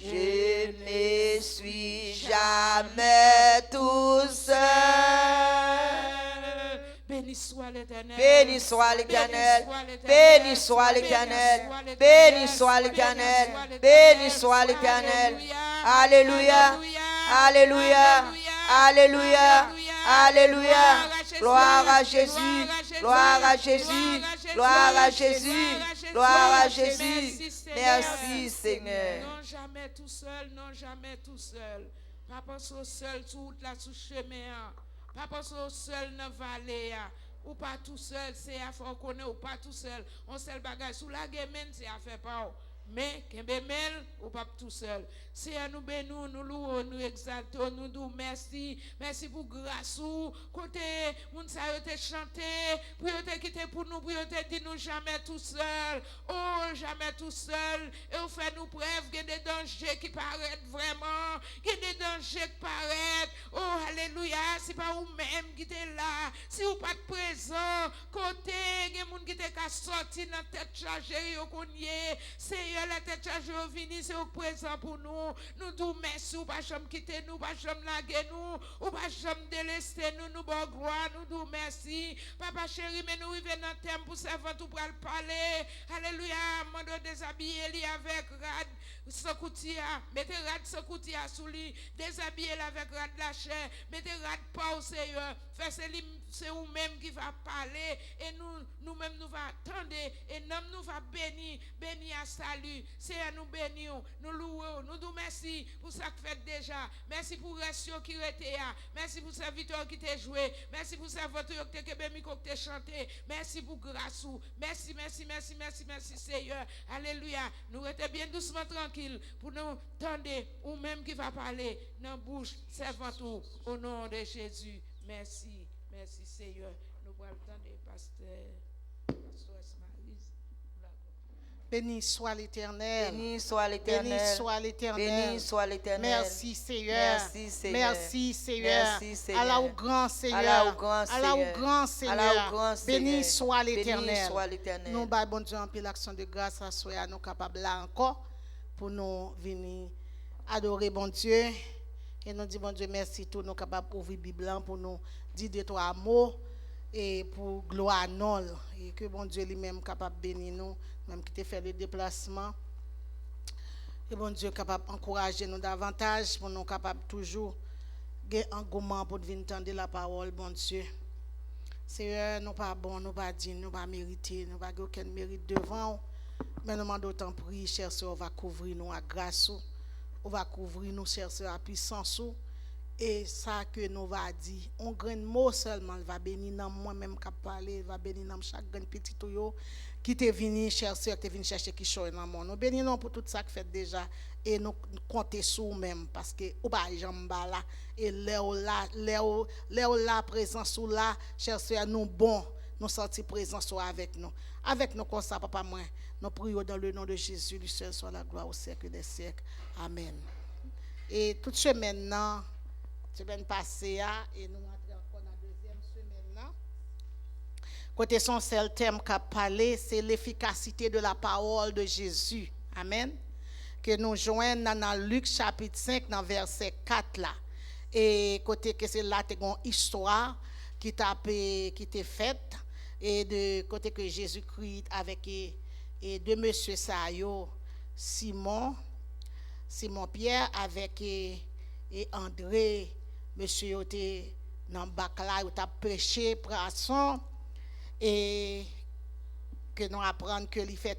Je ne suis jamais tout seul. Béni soit l'Éternel. Béni soit l'Éternel. Béni soit l'Éternel. Béni soit l'Éternel. Béni soit l'Éternel. Alléluia. Alléluia. Alléluia. Alléluia. Gloire à Jésus. Gloire à Jésus. Gloire à Jésus. Gloire à Jésus. Merci Seigneur. Non jamais tout seul, non jamais tout seul. Pas penser seul sur route là, sur chemin. Pas penser seul dans la vallée. Ou pas tout seul, c'est à faire connaître, ou pas tout seul. On seul bagage. Sous la gamin, c'est à faire pas. Mais, Kembemel, ou pas tout seul. C'est à nous bénir, nous louons, nous exaltons, nous disons merci. Merci pour grâce. Côté, moun sa yo te chanté, pour yo te quitter pour nous, pour yo te dit nous jamais tout seul. Oh, jamais tout seul. Et on fait nous preuve qu'il y a des dangers qui paraissent vraiment. Qu'il y a des dangers qui paraissent. Oh, alléluia. C'est pas vous-même qui êtes là. Si vous pas présent, côté, il y a des gens qui sont sortis dans la tête chargée, c'est la tête chargée au vini, c'est au présent pour nous. Nous disons merci, ou pas jamais quitter nous, pas jamais laguer nous, ou pas jamais délester nous, nous bon gloire, nous disons merci. Papa chéri, mais nous arrivons dans le thème pour servir tout pour le parler. Alléluia, mando déshabiller lui avec rad sakoutia, mettez rad sakoutia sous lui, déshabiller avec rad la chair, mettez rad pas au Seigneur, c'est vous-même qui va parler et nous-mêmes nous va attendre et nous va bénir à salut. C'est à nous bénir, nous louons, nous disons merci pour ça que fait déjà. Merci pour Ratio qui était là. Merci pour serviteur qui t'a joué. Merci pour serviteur qui t'a chanté. Merci pour grâce. Merci, Seigneur. Alléluia. Nous restons bien doucement tranquilles pour nous tendre ou même qui va parler dans la bouche servant tout au nom de Jésus. Merci, Seigneur. Nous allons attendre pasteur Esmaris. Béni soit l'Éternel. Béni soit l'Éternel. Béni soit l'Éternel. Béni soit l'Éternel. Merci Seigneur. Merci Seigneur. Merci Seigneur. Merci Seigneur. Allah au grand Seigneur. Allah au grand Seigneur. Allah au grand Seigneur. Allah au grand Seigneur. Béni soit l'Éternel. Béni soit l'Éternel. Nous bah bon Dieu en pile l'action de grâce à soi nous capables là encore pour nous venir adorer bon Dieu et nous dire bon Dieu merci tout nous capables ouvrir Bible pour nous dire deux trois mots et pour gloire non et que bon Dieu lui-même capable bénir nous même qui te fait le déplacement et bon Dieu capable encourager nous davantage pour nous capable toujours gagner engouement pour venir entendre la parole bon Dieu. Seigneur, nous pas bon, nous pas dignes, nous pas mériter, nous pas aucun mérite devant. Mais nous demandons autant prier, cher Seigneur, on va couvrir nous à grâce, on va couvrir nous, cher Seigneur, à puissance. Et ça que nous va dire, on grain mot seulement, il va bénir dans moi-même qui parler, il va bénir dans chaque grain petit tuyau qui t'est venu, cher Seigneur, qui t'est venu chercher qui choisit dans moi. Nous bénissons pour tout ça que fait déjà et nous comptons sur nous-mêmes parce que ou pas jamba là et la présence ou là, cher Seigneur, nous bon, nous sentir présence avec nous. Avec nous comme ça, papa moi, nous prions dans le nom de Jésus, lui seul soit la gloire au siècle des siècles. Amen. Et toute semaine maintenant, semaine passée, et nous entrons encore dans la deuxième semaine là. Côté son seul thème qu'a parlé, c'est l'efficacité de la parole de Jésus. Amen. Que nous joignons dans Luc chapitre 5, dans verset 4 là. Et côté que c'est là, tu as une histoire qui t'est faite. Et de côté que Jésus-Christ avec et deux monsieur Sayo, Simon Pierre avec et André, monsieur était dans bac là, il a pêché poisson et que nous apprendre que il fait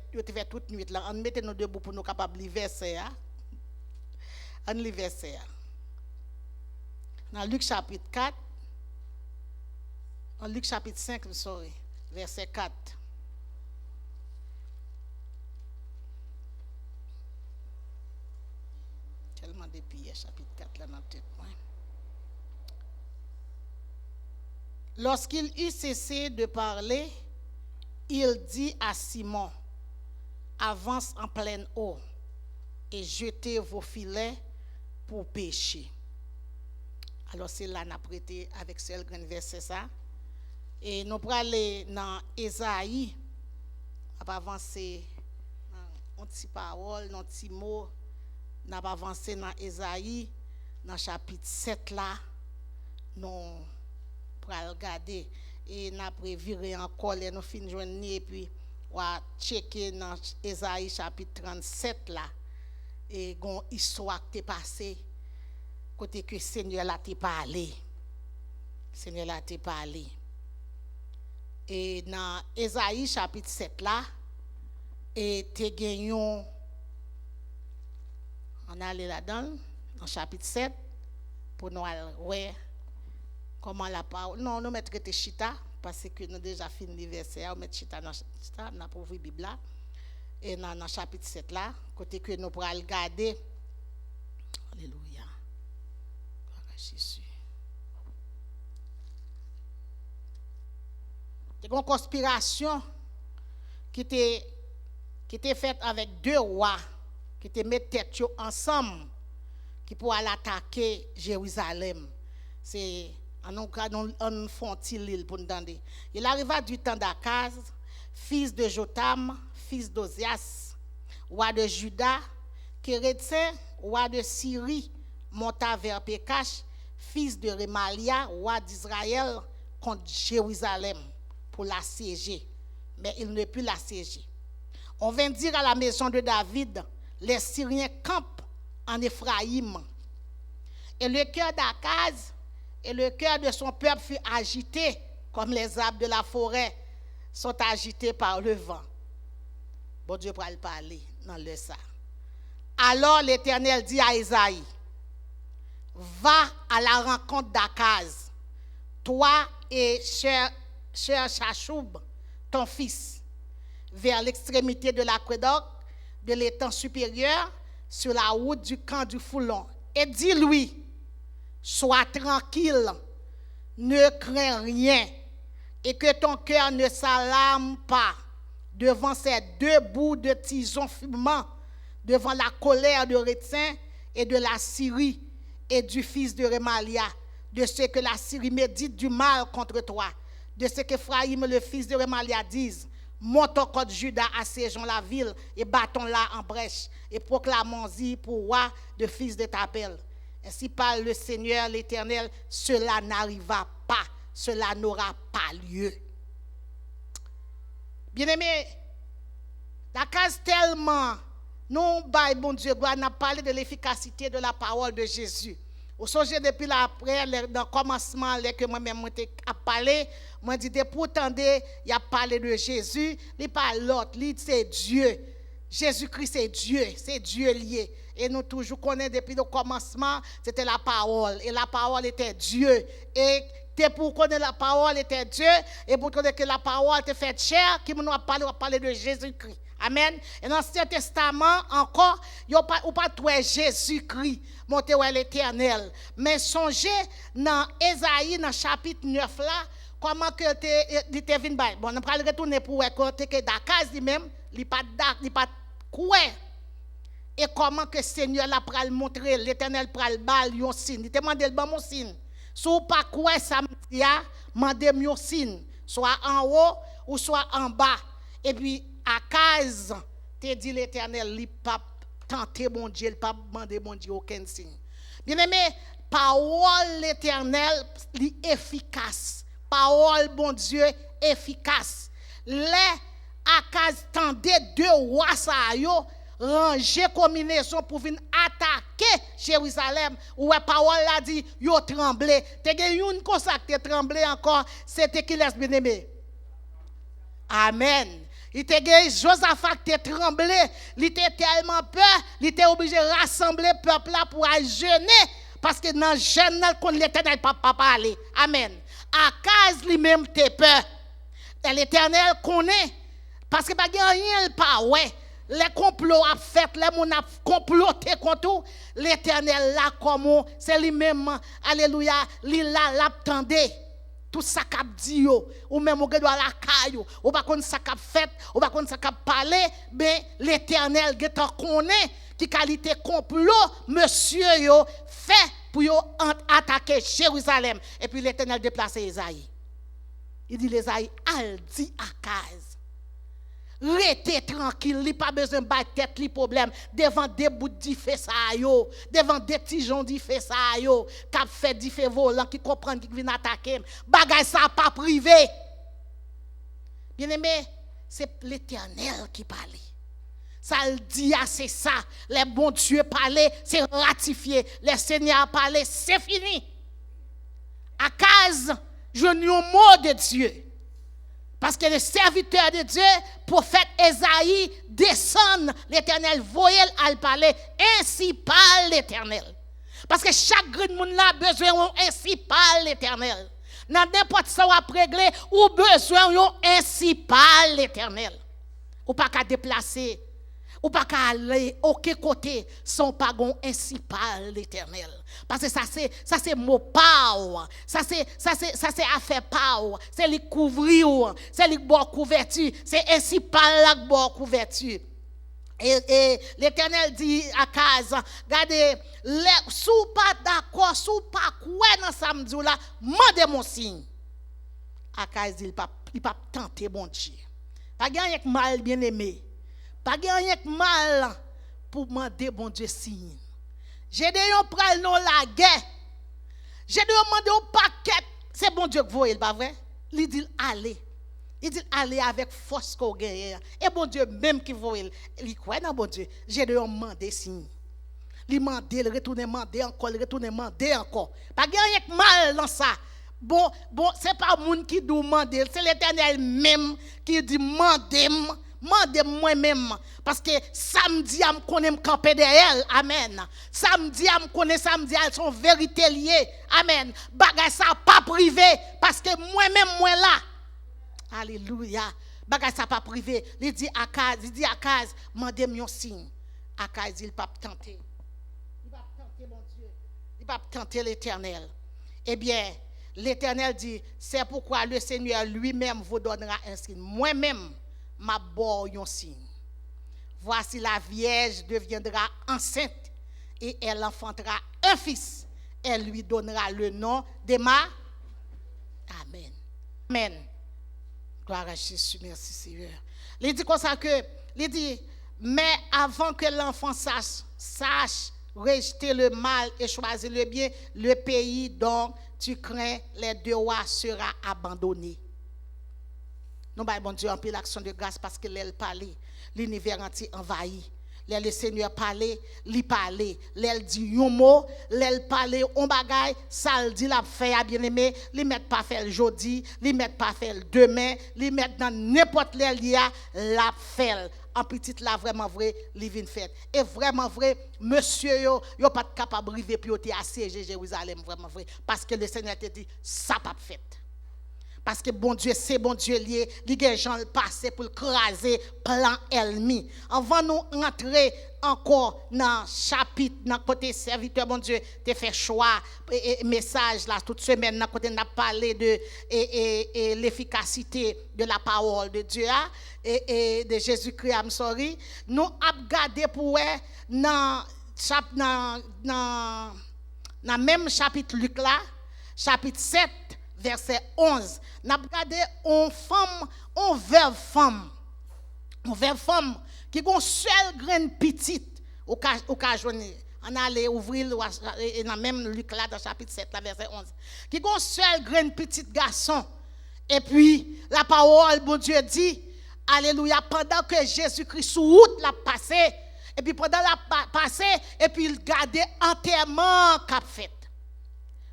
toute nuit là. On mettait nous debout pour nous capables de verser. On lit verset. Dans Luc chapitre 4, en Luc chapitre 5, sorry, verset 4. Tellement de pieds, chapitre 4 là dans la tête. Lorsqu'il eut cessé de parler, il dit à Simon, avance en pleine eau et jetez vos filets pour pêcher. Alors c'est là qu'on a prêté avec ce grand verset ça. Et nous allons aller dans Ésaïe, on va avancer dans une petite parole, dans un petit mot, on va avancer dans Ésaïe, dans chapitre 7 là, nous allons regarder et nous allons virer encore, nous finissons joindre et puis on va checker dans Ésaïe chapitre 37 là, et une histoire qui est passée, côté que le Seigneur l'a parlé. Seigneur l'a parlé. Et dans Ésaïe chapitre 7 là, et te gagnon, on allait là-dedans, dans chapitre 7, pour nous ouais comment la parole. Non, nous mettons traiter chita parce que nous déjà fini l'anniversaire, on met chita dans chita, on a pour ouvrir Bible là et dans le chapitre 7 là, côté que nous pourrons regarder. Alléluia. Gloire à Jésus. Il y a une conspiration qui était faite avec deux rois qui étaient mis tête ensemble qui pour aller attaquer Jérusalem. C'est en font-il pour nous demander. Il arriva du temps d'Akaz, fils de Jotam, fils d'Ozias, roi de Juda, qu'Érétien, roi de Syrie, monta vers Pékash, fils de Remalia, roi d'Israël, contre Jérusalem pour l'assiéger. Mais il ne put l'assiéger. On vint dire à la maison de David, les Syriens campent en Éphraïm. Et le cœur d'Akaz et le cœur de son peuple fut agité, comme les arbres de la forêt sont agités par le vent. Bon Dieu pourra le parler dans le ça. Alors l'Éternel dit à Isaïe, va à la rencontre d'Akaz, toi et cher Chachoub, ton fils, vers l'extrémité de l'aqueduc de l'étang supérieur, sur la route du camp du Foulon, et dis-lui, sois tranquille, ne crains rien, et que ton cœur ne s'alarme pas devant ces deux bouts de tison fumant, devant la colère de Rétien et de la Syrie et du fils de Remalia, de ce que la Syrie médite du mal contre toi, de ce qu'Ephraïm, le fils de Remalia, dise. Montons contre Juda, assiégeons la ville et battons-la en brèche et proclamons-y pour roi de fils de Tabel. Ainsi parle le Seigneur l'Éternel, cela n'arrivera pas, cela n'aura pas lieu. Bien-aimés, la case tellement, nous, bon Dieu, on a parlé de l'efficacité de la parole de Jésus. Au sujet depuis l'après, dans le commencement, que moi-même j'ai parlé, moi dit pourtant il a parlé de Jésus, il parle l'autre, c'est Dieu. Jésus-Christ c'est Dieu lié. Et nous toujours connaissons depuis le commencement, c'était la parole. Et la parole était Dieu. Et pour connaître la parole était Dieu, et pour connaître que la parole était faite chair, qui nous a parlé de Jésus-Christ. Amen. Et dans l'Ancien Testament, encore, il n'y a pas tout Jésus-Christ, monté à l'Éternel. Mais songez dans Ésaïe, dans le chapitre 9, là, comment que tu es venu. Bon, on va retourner pour écouter que Dakaz lui-même, il n'est pas quoi. Et comment que le Seigneur l'a pral montrer, l'Éternel pral bal un signe. Il te demande le bon signe. Si vous pas quoi ça me dit, demandez un signe, soit en haut ou soit en bas. Et puis Akaz te dit l'Éternel, il pas tenter mon Dieu, il pas demander mon Dieu aucun signe. Bien-aimé, parole l'Éternel est efficace. Parole bon Dieu efficace. Les Akaz tendait deux rois ça yo ranger combinaison pour venir attaquer Jérusalem. Où la parole a dit yo tremblé. Te gen une comme ça te tremblé encore, c'était qui laisse bien-aimé. Amen. Il était gagné, Josaphat était tremblé, il était tellement peur, il était obligé de rassembler le peuple là pour aller jeûner, parce que dans le jeûne, l'Éternel pas parler. Amen. Akaz lui-même était peur. Et l'Éternel connaît, parce que pas rien pas ouais. Les complots a fait, les gens a comploté contre l'Éternel là comme c'est lui-même, alléluia, il l'attendait. Tout ça qu'a dit ou même on doit la caille ou pas qu'on ça qu'a fait ou pas qu'on ça qu'a parlé mais l'Éternel geta connaît qui qualité complot monsieur yo fait pour yo attaquer Jérusalem et puis l'Éternel déplace Isaïe. Il dit Isaïe al dit Akaz restez tranquille, il pas besoin de battre tête li problème devant des bouts de fait ça yo, devant des tigeons di fait ça yo, qui fait di fait volant qui comprend qui vient attaquer. Bagay ça pas privé. Bien-aimé, c'est l'Éternel qui parle. Ça le dit c'est ça, les bons Dieu parler, c'est ratifié, le Seigneur parler, c'est fini. Akaz, je n'ai un mot de Dieu. Parce que le serviteur de Dieu, prophète Esaïe, descend, l'Éternel voyait à parler, ainsi parle l'Éternel. Parce que chaque grand monde là besoin ainsi par l'Éternel. Dans n'importe ça ou régler ou besoin ainsi par l'Éternel. Ou pas qu'à déplacer, ou pas qu'à aller aucun côté sans pas ainsi par l'Éternel. Parce que ça c'est mot power, ça c'est affaire power, c'est les couvrir, c'est les boire couverture, c'est ainsi par la boire couverture. Et l'Éternel dit à Akaz, regardez, sous pas d'accord, sous pas quoi dans samedi là, mandez mon signe. Akaz dit il pas tenter bon Dieu. Pas gagner mal bien aimé. Pas gagner mal pour demander bon Dieu signe. J'ai dit on pral non la guerre. J'ai demandé au paquet, c'est bon Dieu que vous voyez, pas vrai? Il dit allez. Il dit allez avec force qu'on gagne. Et bon Dieu même qui voyait, il croit dans bon Dieu. J'ai demandé signe. Il demande, il retourne demander encore, il retourne demander encore. Pas gagner mal dans ça. Bon, c'est pas monde qui demande, c'est l'Éternel même qui dit mandez moi-même parce que samedi je connais camper derrière. Amen. Samedi je connais samedi elles sont vérité liées. Amen. Bagay ça pas privé parce que moi-même moi là. Alléluia. Bagay ça pas privé. Il dit Akaz, mandez-moi un signe. Akaz il pas tenter. Il va tenter mon Dieu. Il va tenter l'Éternel. Eh bien, l'Éternel dit, c'est pourquoi le Seigneur lui-même vous donnera un signe. Moi-même ma bord un signe. Voici la Vierge deviendra enceinte et elle enfantera un fils. Elle lui donnera le nom d'Emma. Amen. Amen. Gloire à Jésus, merci Seigneur. Il dit comme ça que, il dit, mais avant que l'enfant sache rejeter le mal et choisir le bien, le pays dont tu crains les deux rois sera abandonné. Nous, bon Dieu, en l'action de grâce parce que l'elle parlait, l'univers entier envahi. Le Seigneur parlait, il parlait. L'elle dit un mot, l'elle parlait, on bagaille, ça le dit la fait à bien-aimé, il met pas faire jeudi, il met pas faire demain, il met dans n'importe l'elle la fait. En petite là vraiment vrai, il vient fait. Et vraiment vrai, monsieur yo pas capable de arriver puis yo assiéger Jérusalem vraiment vrai parce que le Seigneur te dit ça pas fait. Parce que bon Dieu, c'est bon Dieu lié, les gens passent pour craser plan ennemi. Avant nous entrer encore dans chapitre, dans côté serviteur, bon Dieu, te fait choix et message là toute semaine, dans côté n'a parlé de l'efficacité de la parole de Dieu et de Jésus-Christ, I'm sorry. Nous avons gardé pour dans même chapitre Luc là, chapitre 7. Verset 11. Nous avons regardé une veuve femme qui a une seule graine petite au cas journée. On allait ouvrir dans même Luc là dans chapitre 7 là, verset 11. Qui a une seule graine petite garçon. Et puis la parole bon Dieu dit alléluia pendant que Jésus-Christ sur route l'a passé et puis pendant la passé et puis il gardait enterrement qu'a fait.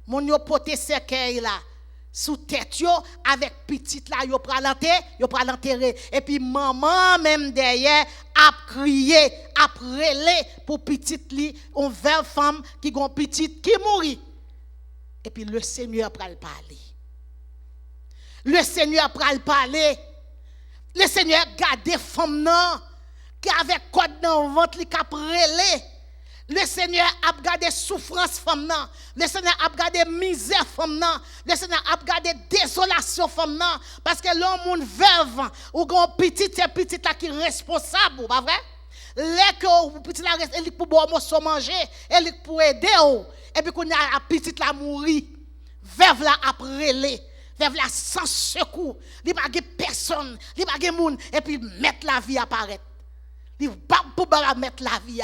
Mon yo poté cercueil là sous tête yo avec petite là yo pral enterrer et puis maman même derrière a crié a relé pour petite li on veuve femme qui gon petite qui mourit et puis le Seigneur pral parler le Seigneur garder femme nan qui avec code dans ventre li cap relé. Le Seigneur a gardé souffrance femme nan. Le Seigneur a gardé misère femme nan. Le Seigneur a gardé désolation femme nan parce que l'homme moun veuve ou grand petit c'est petit là qui responsable, pas vrai? Les que petit là reste pour boire morceau manger, elle pour aider et puis qu'on a petit là mourir. Veuve là après les veuve là sans secours, il pas personne, il pas moun et puis mettre la vie apparaître. Il pas pour mettre la vie.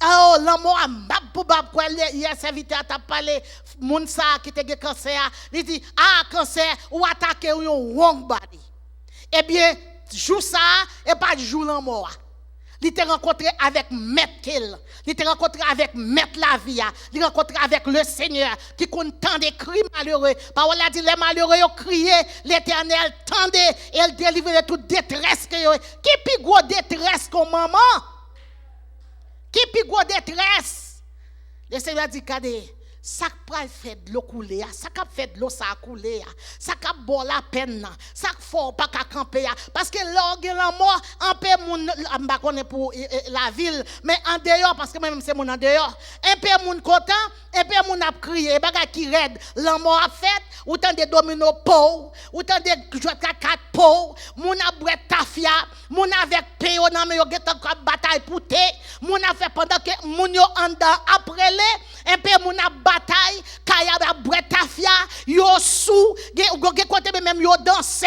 Oh, l'amour a mab pour bab quoi hier serviteur t'a parlé moun ça qui te gen cancer il dit cancer ou attaquer un wrong body. Eh bien jour ça et pas jour l'amour. Il te rencontré avec maître Kel, il te rencontré avec maître la vie, il rencontré avec le Seigneur qui compte tant de cris malheureux. Parole a dit les malheureux ont crié, l'Éternel tendait et elle délivre de toute détresse que qui plus gros détresse que maman. Qui plus gros détresse? Le Seigneur dit, regardez, ça qui fait de l'eau couler, ça qui fait de l'eau ça couler, ça qui bon la peine, ça qui faut pas camper parce que l'orgue la mort en peu moun m'pa connait pour la ville mais en dehors parce que même c'est mon en dehors un peu moun content un peu moun a crié bagay qui raide la mort a fait ou tant de domino pou ou tant de jouet quatre pou moun a bret tafia moun avec payo nan me yo get encore bataille pour te moun a fait pendant que moun yo en après les un peu moun a bataille kaya da bretafia yo sou ge côté même yo danser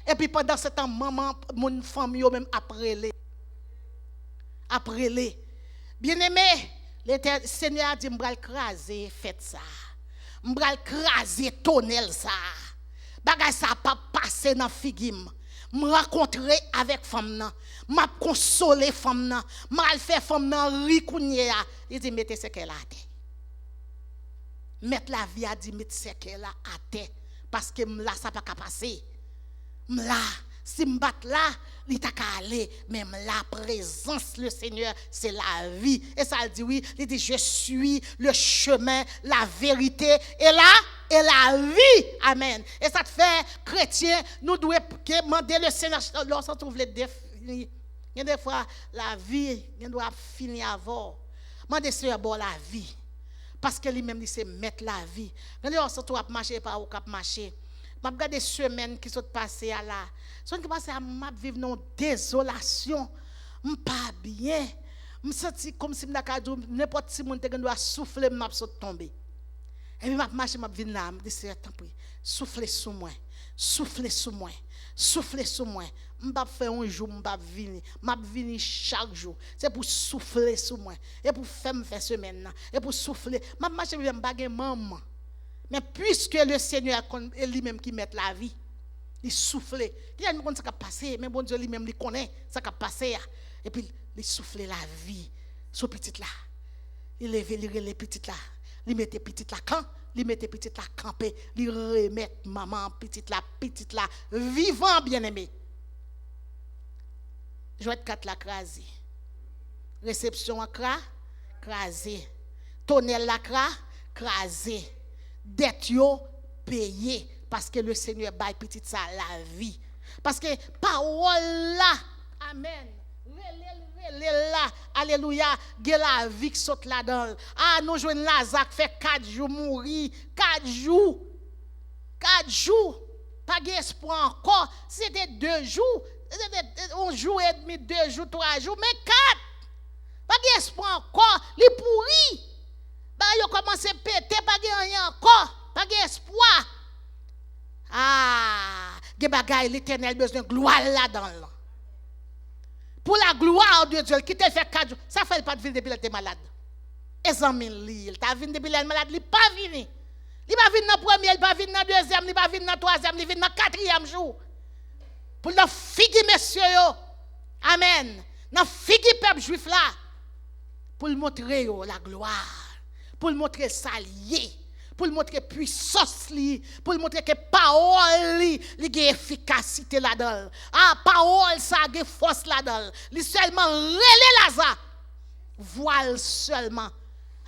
et puis pendant ce temps maman mon famille yo même après les bien-aimé le Seigneur a dit m'bral craser fête ça m'bral craser tonnel ça bagay ça pas passer dans figim me rencontrer avec femme nan m'a consoler femme nan m'a faire femme nan ri kounye il dit mettez ce qu'elle a mettre la vie a dit mettre ce qu'elle a à terre parce que là ça pas passer là si m'bat là il t'a aller même la présence le Seigneur c'est la vie et ça dit oui il dit je suis le chemin la vérité et la vie amen et ça te fait chrétien nous devons demander le Seigneur lorsqu'on trouve les définis il y a des fois la vie il doit finir avant demander Seigneur bon la vie parce que lui-même il sait mettre la vie. Quand on se trouve à marcher par où cap marcher. M'a regarder semaine qui sont passées à là. Son qui passé à m'a vivre dans désolation. Pas bien. Me senti comme si m'na ka n'importe si monde doit souffler m'a tomber. Et puis m'a marcher m'a venir là, me dit c'est tant pis. Souffler sous moi. Souffler sous moi. Souffler sous moi. M'pa faire un jour m'pa venir chaque jour c'est pour souffler sur moi et pour faire semaine et pour souffler m'a marcher m'pa gen maman mais puisque le Seigneur est lui-même qui met la vie il souffle il y a une chose qui passer mais bon Dieu lui-même il connaît ça qui passer et puis il souffle la vie sur petite là il lève les petites là il mettait petite là quand il mettait petite là camper il remettre maman petite là vivant bien-aimé. Jouet 4 la crasé. Réception à crasé. Tonnel la crasé. Dette yo payé parce que le Seigneur baille petite ça la vie. Parce que parole là, amen. Là, alléluia, gen la vie qui saute là-dedans. Ah, nous jouons Lazare fait 4 jours mourir, 4 jours. Pas d'espoir encore. C'était 2 jours. Un jour et demi, 2 jours, 3 jours, mais 4. Pas d'espoir encore, les pourris. Bah, ils commencent à péter, pas de rien encore, pas d'espoir. Ah, des bagailles, l'Éternel besoin de gloire là-dedans. Pour la gloire de Dieu, qui te fait 4 jours, ça fait pas de venir depuis qu'elle était malade. Et ça il t'a venu depuis qu'elle est malade, il pas venu. Il pas venu dans le premier, il pas venu dans le deuxième, il pas venu dans le troisième, il vient dans le 4e jour. Pour la figue messieurs yo. Amen. Dans figue peuple juif là. Pour montrer yo la gloire. Pour montrer ça lié. Pour montrer puissance li, pour montrer que parole li a efficacité là-dedans. Ah parole ça a force là-dedans. Li seulement relé Lazare. Voile seulement.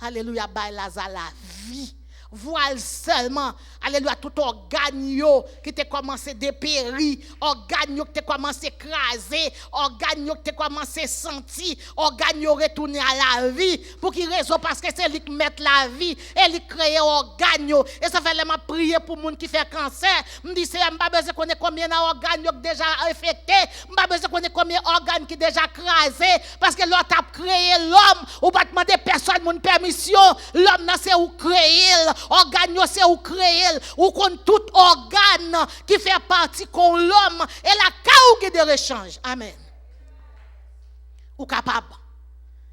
Alléluia, bail Lazare la vie. Voile seulement, alléluia, tout organe qui te commencé à dépérir, organe qui te commencé à écraser, organe qui te commencé à sentir, organe retourner à la vie. Pour qui raison? Parce que c'est lui qui met la vie, et lui crée organe. Et ça fait que je prie pour les gens qui font cancer. Je dis, je n'ai pas besoin de connaître combien d'organes qui déjà affectés, je n'ai pas besoin de connaître combien d'organes qui déjà crasés, parce que l'autre a créé l'homme, ou pas demander personne mon permission, l'homme n'a c'est où créer. Organe c'est ou créer ou qu'on tout organe qui fait partie con l'homme et la caougue de rechange. Amen. Ou capable.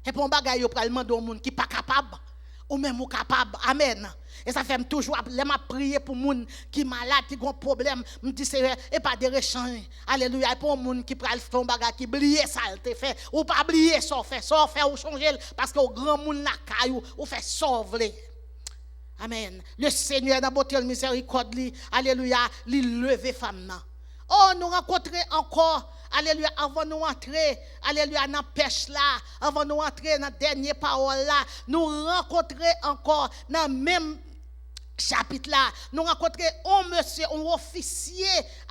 Et pour bagay yo pral demander au monde qui pas capable ou même ou capable. Amen. Et ça fait toujours les m'a prier pour monde qui malade qui ont problème, me dit c'est et pas de rechange. Alléluia. Et pour monde qui pral faire bagay qui oublier ça te fait ou pas oublier ça fait ou changer parce que au grand monde la caillou ou fait sauver. Amen. Le Seigneur dans beauté miséricorde, alléluia, lui lever femme. Oh, nous rencontrer encore, alléluia, avant nous entrer, alléluia, dans pêche là, avant nous entrer dans dernière parole là, nous rencontrer encore dans même chapitre là, nous rencontrons un monsieur, un officier,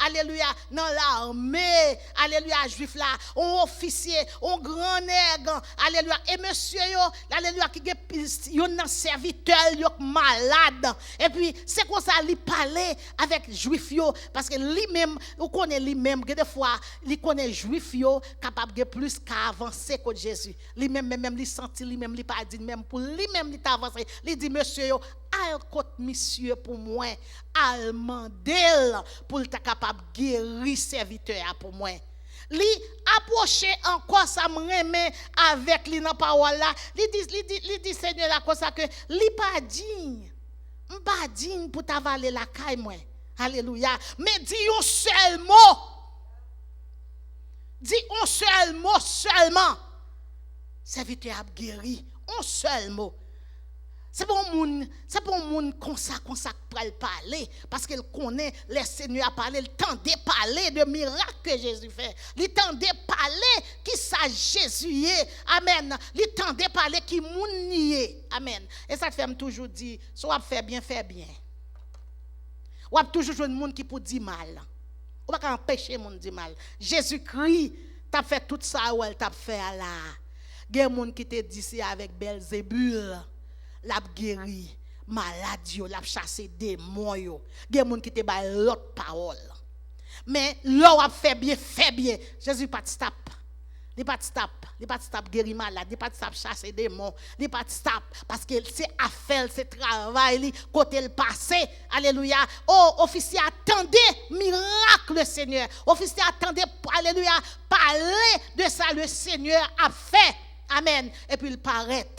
alléluia, dans l'armée, alléluia, juif là, un officier, un grand nègre, alléluia, et monsieur yo, alléluia, qui est un serviteur, yo malade, et puis c'est comme ça, il parlait avec juif yo, parce que lui-même, vous connaissez lui-même, que des fois, il connaît juif yo, capable de plus qu'avancer que Jésus, lui-même, même, il sentit, lui-même, il pas dit, même pour lui-même, il avancé, il dit, monsieur yo, al côté monsieur pour moi, al mandel pour être capable de guérir serviteur pour moi. Li approcher encore ça me remet avec li dans parole là. Li dit Seigneur là comme ça que li pas digne. M'pas digne pour t'avaler la caille moi. Alléluia. Mais dis un seul mot. Dis un seul mot seulement. Serviteur a guéri. Un seul mot. C'est pour un monde comme ça pour le parler. Parce qu'il connaît, le Seigneur a parlé, il tendait parler de miracles que Jésus fait. Il tendait parler qui ça Jésus est. Amen. Il tendait parler qui moun nié. Amen. Et ça fait toujours dire, soit fait bien, fait bien. Ou toujours jouer un monde qui peut dire mal. Ou pas empêcher le monde dire mal. Jésus-Christ t'a fait tout ça ou elle t'a fait là. Il y a des gens qui te dit avec Belzébul. L'a guéri maladie, l'a chassé démons yo. Gen moun qui te ba l'autre parole. Mais l'on a fait bien. Jésus pas stop. Il pas stop guéri malade, il pas stop chasser démons, il pas stop parce que c'est affaire, c'est travail côté le passé. Alléluia. Oh, officier attendez miracle Seigneur. Officier attendez alléluia parler de ça le Seigneur a fait. Amen. Et puis il paraît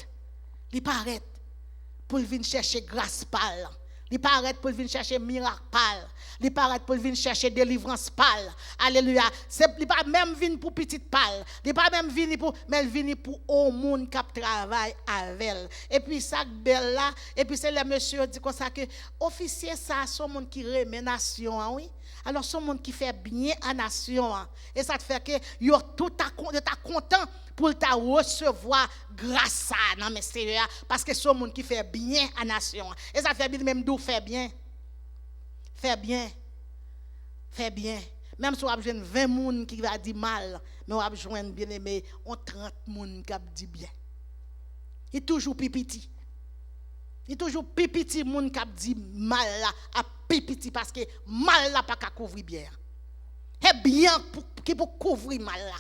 pour venir chercher grâce pâle. Il paraît pour venir chercher miracle pâle. Il paraît pour venir chercher délivrance pâle. Alléluia. Il pas même venir pour petite pâle. Il pas même venir pour, mais il venir pour au monde qui travaille avec elle. Et puis ça belle là, et puis c'est le monsieur dit comme ça que officier ça son monde qui remet nation oui. Alors son monde qui fait bien à nation et ça te fait que yo tout ta content pour ta recevoir grâce à non mais Seigneur parce que son monde qui fait bien à nation et ça fait bien même d'où fait bien même si on a jeune 20 moun qui va dire mal mais on a joindre bien aimé on 30 moun qui dit bien il toujours pipiti moun qui dit mal là à pipiti parce que mal là pas qu'à couvrir bien et bien pour couvrir mal là.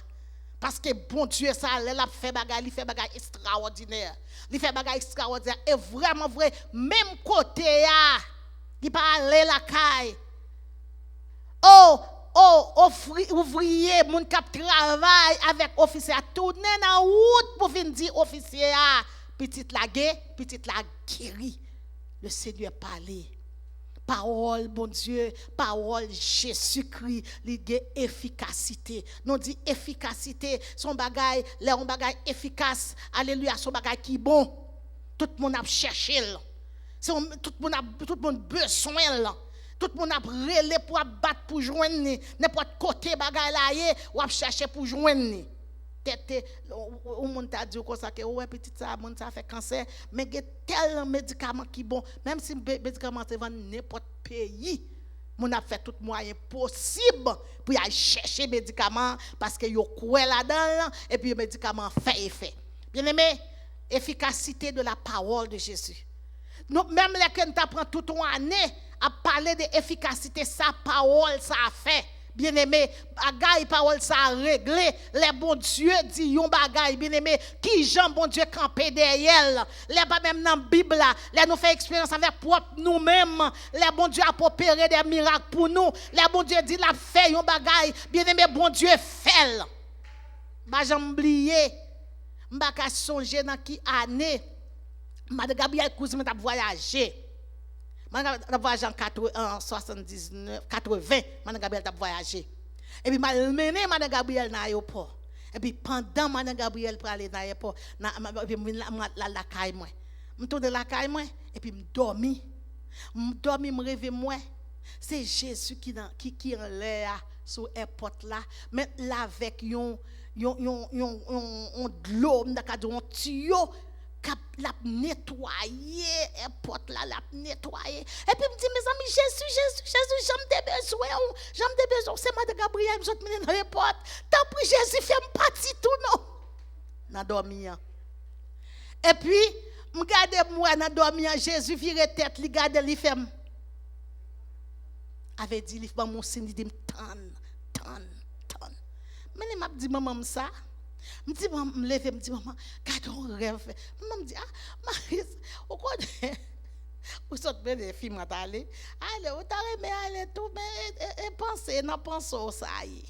Parce que bon Dieu, ça, il fait bagay extraordinaire. Il fait bagay extraordinaire. Et vraiment vrai, même côté, il pas aller la caille. Ouvrier, mon cap travail avec officier, tourner dans route pour venir dire officier, petite la guéri. Le Seigneur parlait. Parole, bon Dieu, parole Jésus-Christ, il y a efficacité. Nous dit efficacité, son bagay, là on bagay efficace. Alléluia, son bagay qui bon. Tout le monde a cherché. Tout le monde besoin là. Tout le monde a relé pour battre pour joindre n'importe côté bagay là ou a chercher pour joindre. Au monde t'a dit comme ça que ouais petit ça monde ça fait cancer mais il y a tel médicament qui bon même si médicament se vend n'importe pays mon a fait tout moyen possible pour aller chercher médicament parce que yo croit là-dedans et puis le médicament fait effet. Bien aimé, efficacité de la parole de Jésus. Donc même les que t'apprend toute une année à parler de efficacité sa parole ça a fait. Bien-aimé, bagay parole ça réglé, les bon Dieu dit yon bagay bien-aimé, qui Jean bon Dieu campé derrière, les pas même dans Bible là, les nous fait expérience avec propre nous-mêmes, les bon Dieu a opéré des miracles pour nous, les bon Dieu dit la fait yon bagay, bien-aimé bon Dieu fait. Ba j'en oublié, m'pa ka songer dans qui année Madame Gabriel Cousine t'a voyagé. Madame voyagé en 79, 80, Madame Gabriel t'a voyagé. Et puis m'a mené Madame Gabriel dans l'aéroport. Et puis pendant Madame Gabriel pour aller dans l'aéroport, la caille moi. Je tourne la caille moi et puis je dormi, me réveille moi. C'est Jésus qui en l'air sur airport là, mais là avec yon de l'eau, un tuyau, l'a nettoyer, airport là, l'a nettoyer. Et puis me dit, mes amis, Jésus, j'aime des besoins, c'est Madame Gabriel, je te mets dans l'airport. Tant pis, Jésus, fais-moi partie tout, non? N'a dormi. Et puis, regarde moi, n'a dormi, Jésus vire tête, il garde, il fait. Avait dit, il fait mon signe, il dit, tonne. Mais il m'a dit, maman, ça. Je me dis, maman, me lever, me dit, maman, garde un rêve. Maman me dit, Marie, vous connaissez, vous sortez bien des films à aller. Allez, vous t'arrêtez, allez, tout, mais pensez, non, pensez, ça y est.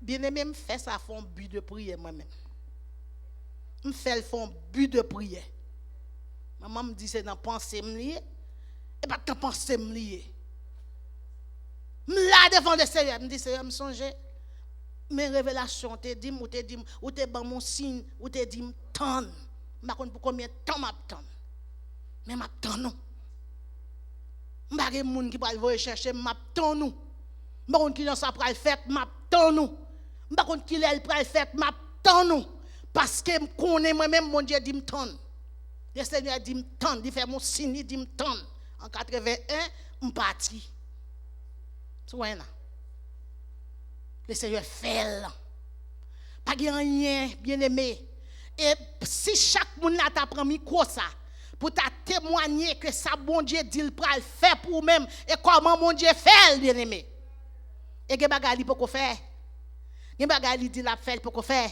Bien aimé, me fait ça, font but de prière moi-même. Me fait le font but de prière. Maman me dit, c'est dans pensée me lier. Et pas dans pensée me lier. Me là devant le Seigneur, me dit, Seigneur, me songe. Mes révélations, te dit, ou te ban mon signe, ou te dit, m'tend. Je ne sais pas pour combien de temps m'attend. Mais m'attend non. Je ne sais pas si moun qui va chercher, m'attend nous. Je ne sais pas qui ça pral fait, m'attend nous. Je ne sais pas qui l'elle pral fait, m'attend nous. Parce que je connais moi-même, mon Dieu dit m'tend. Le Seigneur dit m'tend, il fait mon signe, il dit m'tend. En 81, je parti. Tu vois là. Le Seigneur fait. Pas rien, bien aimé. Et si chaque monde là t'a pris micro ça pour t'a témoigner que ça bon Dieu dit il pral faire pour même et comment mon Dieu fait bien aimé. Et que bagali pour faire. Gen bagali dit la faire pour faire.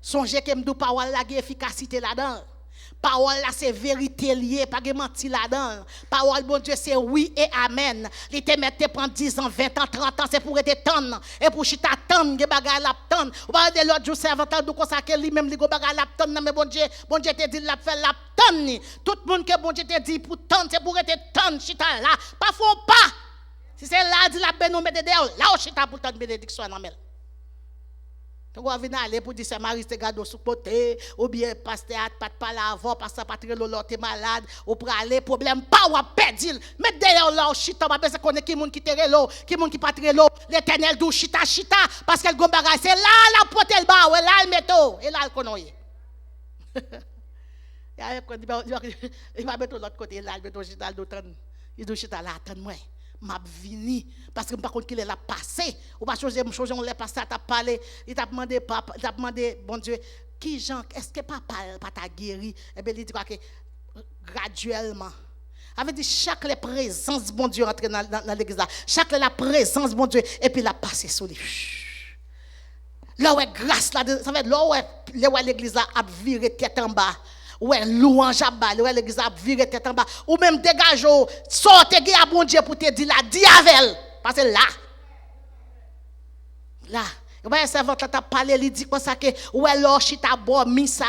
Songez que m'dou parole la efficacité là-dedans. Parole là c'est vérité liée, pas de menti là-dedans. Parole bon Dieu c'est oui et amen. Il te mette prendre 10 ans, 20 ans, 30 ans c'est pour être tendre et pour chita tendre des bagages la tendre. Ou pas de l'autre jour servant de consacrer lui-même les bagages la tendre mais bon Dieu te dit la faire la tendre. Tout le monde que bon Dieu te dit pour tendre c'est pour être tendre chita là. Pas font pas. Si c'est là dit la bénédiction de Dieu, là au chita pour tendre bénédiction en amel. On va venir aller pour dire c'est Marie te garde sous côté ou bien pasteur pas parler avant parce que pas très l'autre t'es malade ou pour aller problème pas ou perdre mais derrière là chita pas besoin connaître qui monde qui te relo qui monde qui pas très l'eau l'Éternel dou chita parce que le gon bagage c'est là la porte le bas ouais là le métaux et là le konoye il va mettre l'autre côté là le métaux chita d'autant il dou chita là attends moi m'a vini parce que par contre qu'il est là passé ou pas changer on l'a passé t'a parlé il t'a demandé papa t'a demandé bon Dieu qui Jean est-ce que papa pas t'a guéri et bien il dit quoi que graduellement avait dit chaque la présence bon Dieu entrer dans l'église là chaque la présence bon Dieu et puis la passer sur lui là ouais grâce là ça fait là ouais l'église là a viré tête en bas. Ouais, louange à bas, ouais, l'église a viré tête en bas. Ou même dégage, sortez à bon Dieu pour te dire la diavel. Parce que là, ouais, servant t'a parlé, il dit comme ça que, ouais, l'or chita bo mi ça.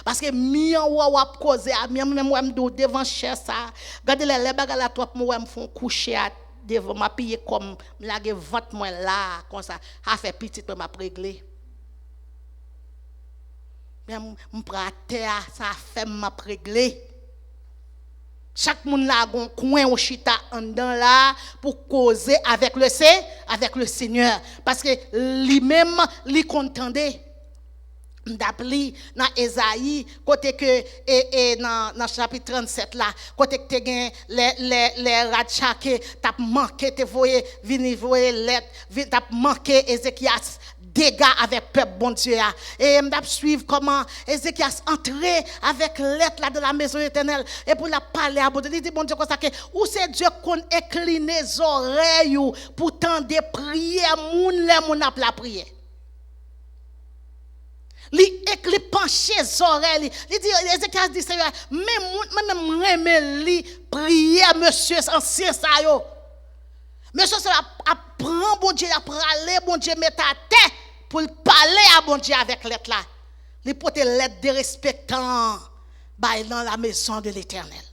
Parce que mi en ou a causé, même ouais, devant cher ça. Regardez les bagages là, toi, moi, me font coucher devant ma piller comme, la vente moi là, comme ça, a fait petit pour m'a réglé. Je prends terre, ça fait m'a réglé. Chaque monde là a un coin au chita en dedans là pour causer avec le Seigneur parce que lui-même lui contendait d'appeler dans Ésaïe côté que et dans chapitre 37 là côté que tu gain les ratchake t'a manqué te voyer venir voyer lettre t'a manqué Ézéchias dégâts avec peuple bon Dieu et m'd'a suivre comment Ézéchias entrer avec lettre là de la maison éternelle et pour la parler à bon Dieu il dit bon Dieu comme ça que où c'est Dieu qu'on incline les oreilles pour tendre prières moun a la prière li pencher les oreilles il dit Ézéchias dit Seigneur même remet li prière monsieur ancien ça yo monsieur ça apprend bon Dieu à parler bon Dieu met à terre pour parler à bon Dieu avec lettre là il porte lettre de respectant dans la maison de l'Éternel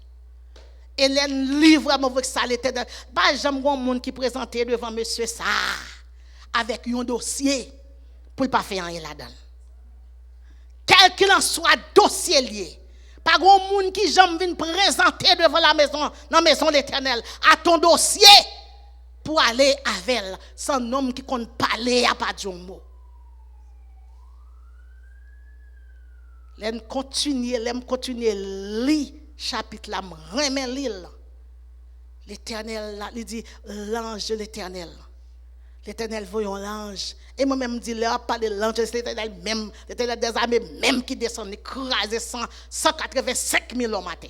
et les livres avec ça l'Éternel pas jamais un monde qui présentait devant monsieur ça avec un dossier pour pas faire rien là-dedans quel qu'il en soit dossier lié pas grand monde qui jamais vient présenter devant la maison dans la maison de l'Éternel à ton dossier pour aller avec elle. Sans homme qui compte parler à pas de mot. L'aime continuer lire chapitre là, remet l'île. L'Éternel là, il dit l'ange de l'Éternel. L'Éternel voyons l'ange. Et moi-même dis là, pas de l'ange, c'est l'Éternel même, l'Éternel des armées même qui descend, écraser 185 000 hommes matin.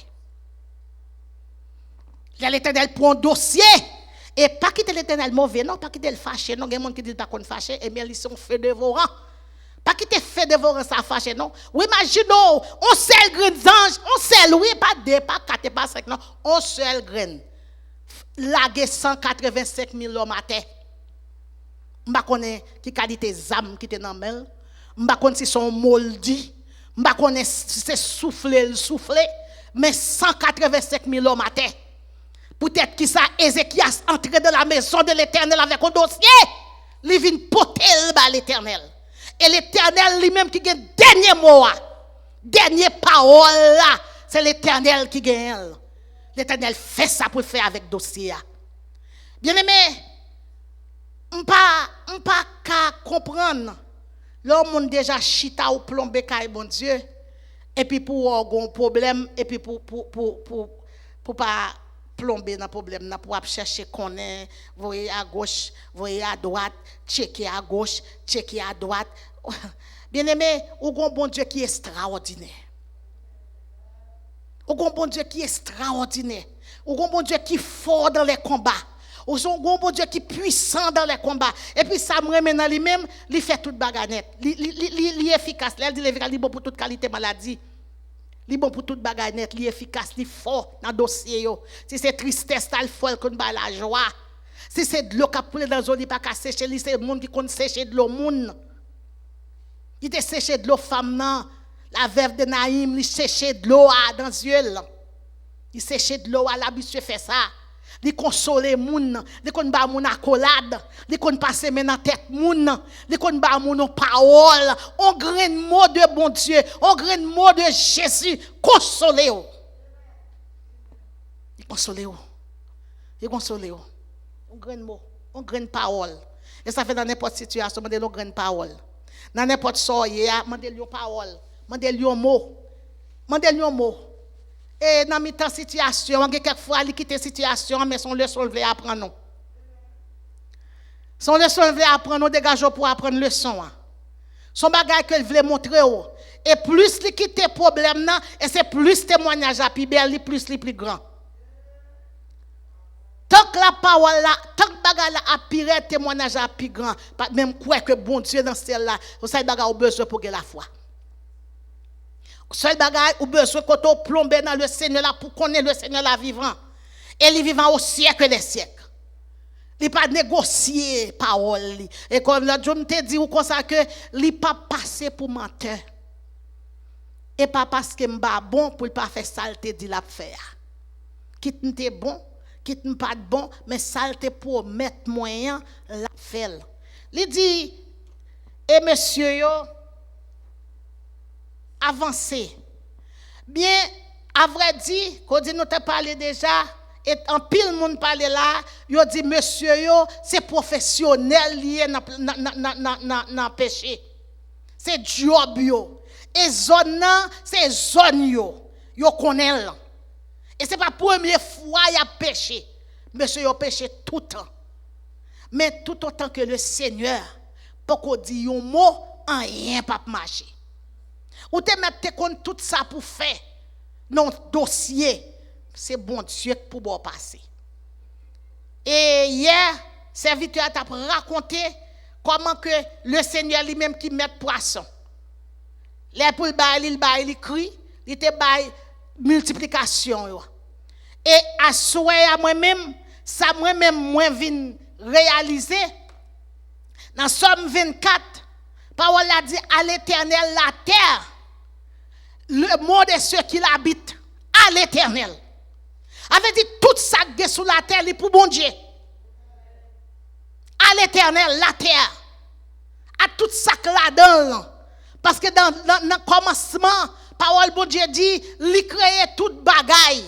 Là, l'Éternel prend un dossier. Et pas quitter l'Éternel mauvais, non, pas quitter le fâché, non, il y a des gens qui disent pas qu'on fâché, et bien ils sont feu dévorant. Pas quitter feu dévorant ça fâché, non. Oui, imaginons, on seul grain d'ange, on seul, oui, pas 2, pas 4, pas 5, non, on seul grain. Laguer 185 000 hommes à terre. Je ne connais pas qui qualité d'âme qui est dans le mail. Je ne connais pas si son moldi. Je ne connais pas si c'est soufflé. Mais 185 000 hommes à terre. Peut-être que ça, Ézéchias entré dans la maison de l'Éternel avec un dossier. Il vient porter l'Éternel. Et l'Éternel lui-même qui gagne dernier mot. Dernière parole là. C'est l'Éternel qui gagne. L'Éternel fait ça pour faire avec dossier. Bien aimé, on ne pas comprendre. L'homme déjà chita ou plombé kay bon Dieu. Et puis pour avoir un problème, et puis pour pas plomber dans le problème, pour chercher qu'on est, voyez à gauche, voyez à droite, checker à gauche, checker à droite. Bien aimé, ou un bon Dieu qui est extraordinaire. Ou un bon Dieu qui est extraordinaire. Ou un bon Dieu qui est fort dans les combats. Ou un bon Dieu qui est puissant dans les combats. Et puis ça me remet dans lui-même, il fait toute baganette. Il est efficace. Il est bon pour toute qualité maladie. Il est bon pour toute baganette. Il est efficace, il est fort dans le dossier. Si c'est tristesse, il faut qu'on ait la joie. Si c'est de l'eau qui a coulé dans le zone, il n'y a pas qu'à sécher. C'est le monde qui compte sécher de l'eau. Il te séché de l'eau femme. La veuve de Naïm, il séchait de l'eau dans les yeux. Il séchait de l'eau, l'habitude fait ça. Il consolait moun, il kon ba moun accolade, il kon passer men dans tête moun, il kon ba moun parole, on grain mot de bon Dieu, on grain mot de Jésus, consolez vous. Il consolait vous. Il consolait vous. On grain mot, on grain parole. Et ça fait dans n'importe situation, on demande grain parole. Dans n'importe soirée, on demande parole. Mandez-lui un mot. Mandez-lui un mot. Et dans mes temps situation, quelquefois, il quitte la situation, mais son leçon veut apprendre. Son leçon veut apprendre, dégageons pour apprendre leçon. Son bagage que veut montrer. Et plus il quitte le problème, et c'est plus témoignage à plus belle, plus grand. Tant que la parole là, tant que bagage là a pire témoignage à plus grand, même quoi que bon Dieu dans celle là, vous savez bagage au besoin pour que la foi. Seul bagage ou besoin quand on plombe dans le Seigneur là pour connaître le Seigneur là vivant. Et il vivant au siècle des siècles. Il pas négocier parole. Et comme la Dieu te dit ou comme ça que il pas passer pour menteur. Et pas parce que m'ba bon pour pas faire saleté dit la faire. Quitte m'te bon, quitte m'pas bon, mais saleté pour mettre moyen la faire. Il dit et monsieur yo avancer. Bien, à vrai dire, quand nous te parlé déjà, et en pile monde parle là, yo dit monsieur yo, c'est professionnel lié dans péché. C'est job yo. Et zone c'est zone yo. Yo connaît là. Et c'est pas première fois y a péché. Monsieur yo péché tout le temps. Mais tout autant que le Seigneur, pour qu'on dise un mot, rien pas marcher. Ou te mettre compte tout ça pour faire non dossier, c'est bon Dieu pour bon passer. Et hier, serviteur t'a raconté comment que le Seigneur lui-même qui met poisson. Les poules il crie, il te bail multiplication. Et à souhait à moi-même, ça moi-même moi vinn réaliser dans Somme 24, parole a dit à l'Éternel la terre. Le mot de ceux qui l'habitent à l'Éternel. Avait dit tout ça qui est sous la terre, est pour bon Dieu. À l'Éternel, la terre. À tout ça là-dedans. Parce que dans le commencement, parole bon Dieu dit, il crée toute bagaille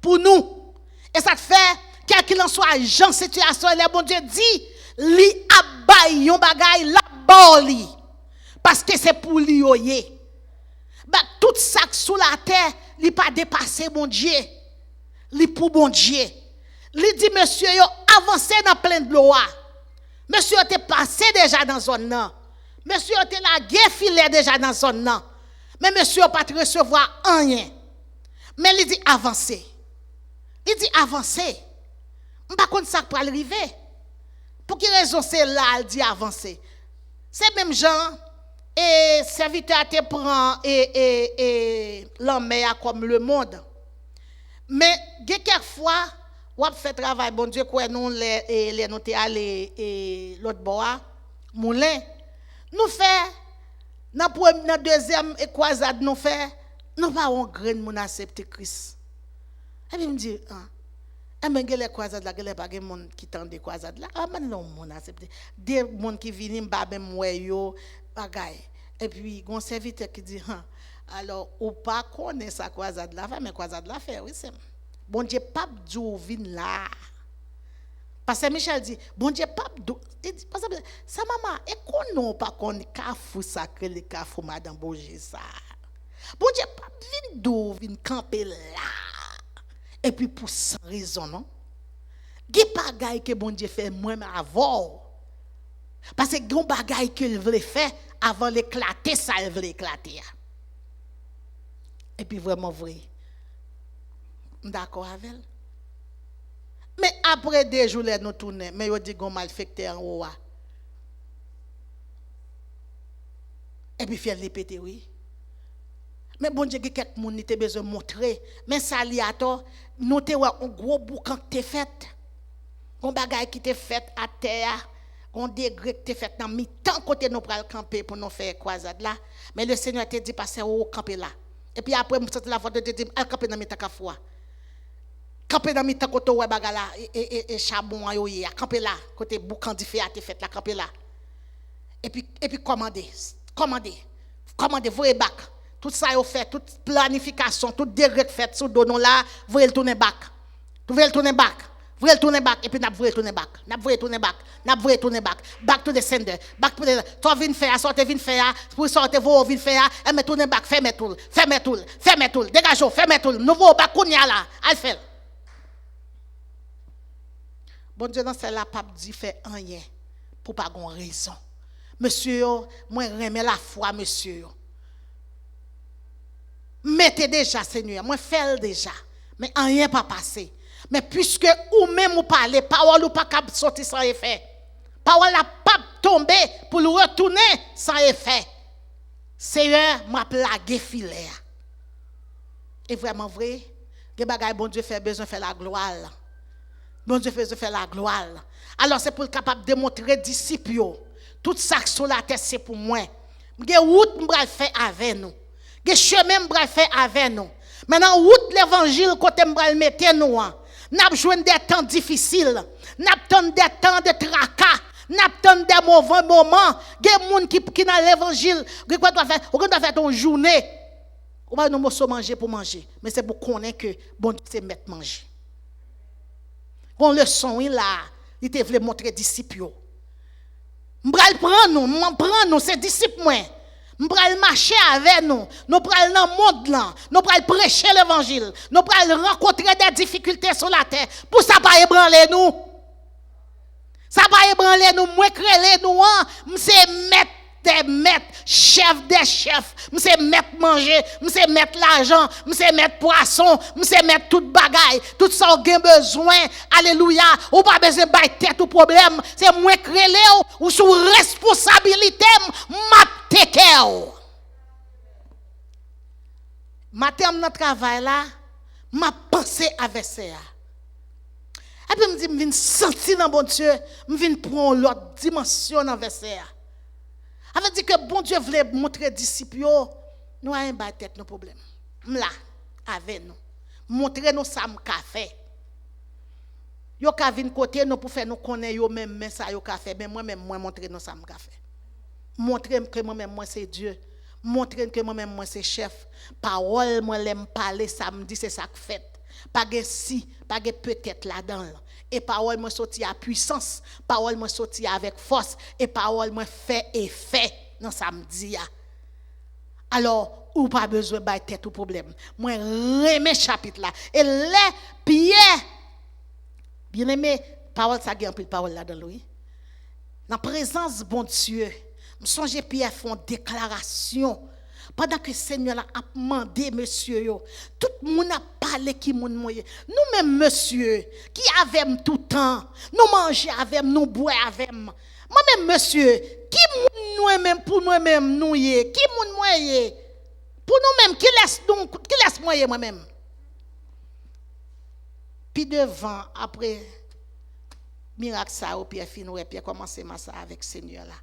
pour nous. Et ça fait, quel qu'il en soit Jean situation, le bon Dieu dit, li abay yon bagay la boli. Parce que c'est pour lui yoye. Bah, tout ça sous la terre, li pas dépassé mon Dieu. Li pour bon Dieu. Li dit monsieur yo avancé dans plein de loi. Monsieur était passé déjà dans zone nan. Monsieur était la guerre filet déjà dans zone nan. Mais monsieur pas recevoir rien. Mais il dit avancer. Il dit avancer. Par contre ça pour arriver. Pour quelle raison c'est là il dit avancer. C'est même Jean et serviteur te prend et l'homme comme le monde. Mais quelquefois on fait travail bon Dieu quoi nous les nous t'es aller l'autre bois moulin nous fait dans deuxième croisade nous fait nous pas on grain mon accepter Christ. Et puis me dit ah mais les croisades là les pas des monde qui tend des croisades là ah man non mon accepter des monde qui viennent pas même ouais yo bagay et puis gon serviteur qui dit alors ou pas connaît sa croisade là mais croisade là fait oui c'est bon Dieu pas dou vin là. Parce que Michel dit bon Dieu pas dou parce que ça maman et qu'on non pas qu'on kafou sacré le kafou madame Boger ça. Bon Dieu pas vin dou vin camper là. Et puis pour sans raison non. Gi bagay que bon Dieu fait moi avant. Parce que gon bagay que il voulait faire avant l'éclater ça il voulait éclater. Et puis vraiment vrai. D'accord avec elle. Mais après 2 jours, nous tournons. Mais il dit qu'on malfecteur en haut. Et puis, faire les péter, oui. Mais bon Dieu, quelqu'un qui a besoin de montrer. Mais ça, il y a tort. Nous avons un gros boucan qui est fait. Un bagage qui est fait à terre. Un degré qui est fait dans mi-temps côté nous pour camper pour nous faire croisade là. Mais le Seigneur te dit, passer au camper là. Et puis après, je me la voix de Dieu, al camper dans mi-temps fois. Camper dans mi-temps côté ouais bagala et charbon yo y a camper là côté boucan di fait a fait là camper là et puis commander voyer back tout ça yo fait toute planification tout degré fait sous donon là voyer le tourner back et puis n'a voyer tourner back back to the sender back to the toi vinn faire sortir vinn faire pour sortir vous vinn faire et me tourner back ferme tout dégage ferme tout nouveau back kounya là al fait. Bon Dieu, dans celle-là, pape dit fait rien pour pas gon raison. Monsieur, moi remets la foi, monsieur. Mettez déjà, Seigneur, moi fais déjà. Mais rien pas passé. Mais puisque ou même ou parler, parole ou pas cap sortir sans effet. Parole la pas tomber pour le retourner sans effet. Seigneur, m'a plagué filet. Et vraiment vrai, que bagay bon Dieu fait besoin faire la gloire. Bon Dieu fait la gloire. Alors c'est pour capable démontrer disciples. Tout ça sur la terre c'est pour moi. Des route m'bral faire avec nous. Des chemin m'bral faire avec nous. Maintenant route l'évangile côté m'bral mettre nous. N'a besoin des temps difficiles. N'a besoin des temps de tracas. N'a besoin des mauvais moments. Des monde qui dans l'évangile, qui doit faire, on doit faire ton journée. On va nous manger pour manger, mais c'est pour connaître que bon Dieu c'est mettre manger. Bon leçon là, il te voulait montrer disciples. M'bral prendre nous c'est disciples moi. M'bral marcher avec nous, nous pral dans monde là, nous pral prêcher l'évangile, nous pral rencontrer des difficultés sur la terre. Pour ça pas ébranler nous. Ça pas ébranler nous, moi créer nous, c'est mettre des maîtres, chef des chefs, m'se mettre manger, m'se mettre l'argent, m'se mettre poisson, m'se mettre toute bagaille, tout ça on a besoin. Alléluia. Ou pas besoin de tête ou problème, c'est moi créer ou sous responsabilité m'a tekel. Matin dans travail là, m'a pensé avec ça. Et puis me dit me vinn sentir dans bon Dieu, me vinn prendre l'autre dimension dans verset. Avait dit que bon Dieu voulait montrer disciples, nous avons pas tête nos problèmes. Là, avec nous. Montrer nous ça m'ka fait. Yo ka vinn côté nous pour faire nous connaître yo même mais ça yo ka fait mais moi même moi montrer nous ça m'ka fait. Montrer que moi même moi c'est Dieu. Montrer que moi même moi c'est chef. Parole moi l'aime parler samedi c'est ça que fait. Pas de si, pas de peut-être là-dedans. Et parole moi sorti à puissance, parole moi sorti avec force et parole moi fait effet dans samedi. Alors, ou pas besoin de tête au problème. Moi remets chapitre là et les Pierre bien aimé, parole ça gagne pile parole là dans lui. Dans présence bon Dieu, me songe Pierre font déclaration. Pendant que le Seigneur a demandé, monsieur, tout le monde a parlé qui moun moyen. Nous-mêmes, monsieur, qui avons tout le temps, nous mangeons avec, nous boire avec. Moi-même, monsieur, qui nous-mêmes pour nous-mêmes, nous y qui moun moyen pour nous-mêmes, qui laisse moyen moi-même. Puis devant, après, miracle ça, Pierre finit, Pierre commence ça avec le Seigneur là.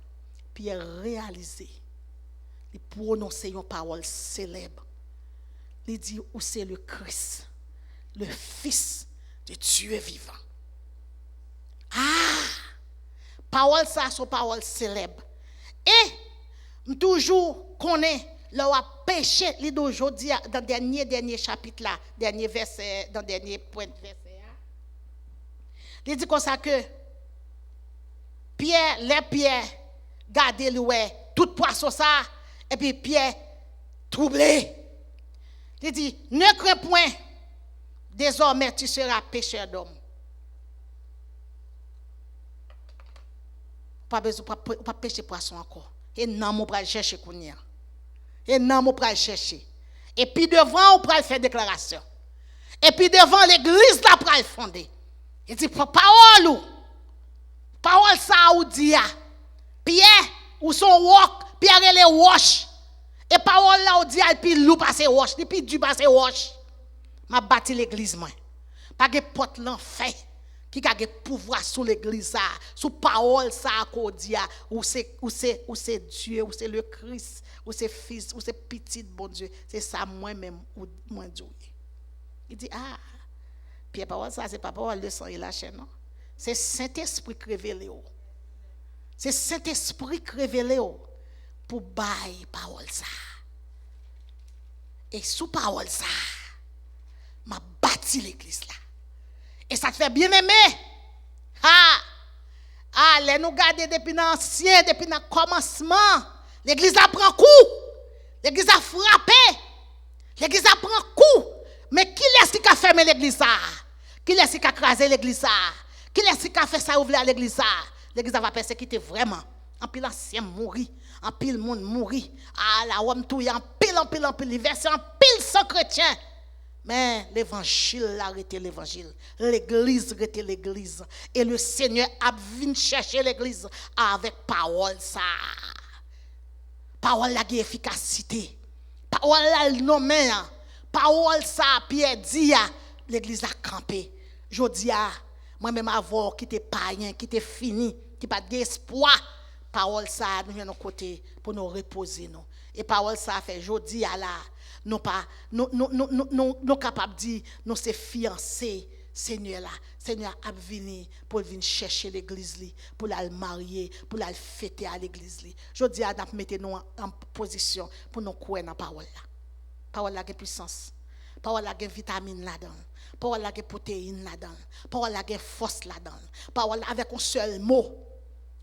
Pierre réalisé. Il prononce une parole célèbre. Il dit où c'est le Christ, le Fils de Dieu vivant. Ah! Parole ça, c'est une parole célèbre. Et, toujours connaît, là, a péché, il dit aujourd'hui, dans le dernier chapitre là, dernier verset, dans le dernier point de verset. Il dit comme ça que Pierre, les Pierre, gardez le tout poisson ça. Et puis Pierre, troublé, il dit, ne crains point, désormais tu seras pécheur d'homme. Pas besoin, pas pécher poisson encore. Et non, on va chercher Kounia. Et non, on va chercher. Et puis devant, on va faire déclaration. Et puis devant l'église, là, on va fonder. Il dit, parole ça, ou dit, Pierre, ou son wok, Pierre les wash. Et parole là, on dit, puis loup passe wash, puis du passe wash. M'a bâti l'église, moi. Pas de porte l'enfer qui a pouvoir sur l'église, sous parole ça, qu'on dit, ou c'est Dieu, ou c'est le Christ, ou c'est Fils, ou c'est petit bon Dieu. C'est ça moi-même, ou moi Dieu. Il dit, puis parole ça, c'est pas parole de sang et la chaîne, non? C'est Saint-Esprit qui révèle. C'est Saint-Esprit qui révèle pour bailler parole ça. Et sous parole ça, m'a bâti l'église là. Et ça te fait bien aimer. Les nous garder depuis l'ancien, depuis le commencement. L'église a pris coup. L'église a frappé. L'église a pris coup. Mais qui est-ce qui a fermé l'église ça? Qui est-ce qui a crasé l'église ça? Qui est-ce qui a fait ça ouvrir l'église ça? L'église va persécuter vraiment. En pile ancien mourir, en pile monde mourir. La homme tout en pile, verset en pile sans chrétien. Mais l'évangile a arrêté l'évangile. L'église a arrêté l'église. Et le Seigneur a venu chercher l'église avec parole ça. Parole la efficacité. Parole la nommé. Parole ça, Pierre dit, l'église a campé. Je dis, moi-même avant, qui était païen, qui était fini, qui n'a pas d'espoir. Parole ça, nous venons côté pour nous reposer. Nous. Et parole ça fait, je dis, nous capables de dire, nous sommes fiancés, Seigneur là. Seigneur a venu pour venir chercher l'église, pour la marier, pour la fêter à l'église. Je dis, nous mettons en position pour nous croire dans la parole là. Parole là a puissance. Parole là a vitamine là-dedans. Parole là a protéines là-dedans. Parole là a force là-dedans. Parole avec un seul mot.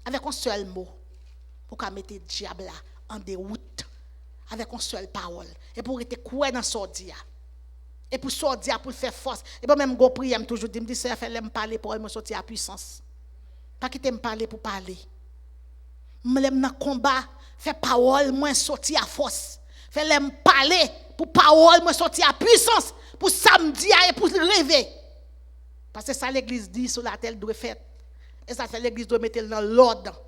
Avec un seul mot. Pour qu'on mette le diable là en déroute. Avec une seule parole. Et pour être quoi dans sordia. Et pour sordia, pour faire force. Et pour même go prier, toujours dit, me dit, ça fait me parler pour me sortir à puissance. Pas quitter me parler pour parler. M'aime dans combat, fait parole, moi sortir à force. Fait me parler pour parole, moi sortir à puissance. Pour samedi et pour rêver. Parce que ça l'église dit sur la terre doit faire. Et ça fait l'église doit mettre dans l'ordre.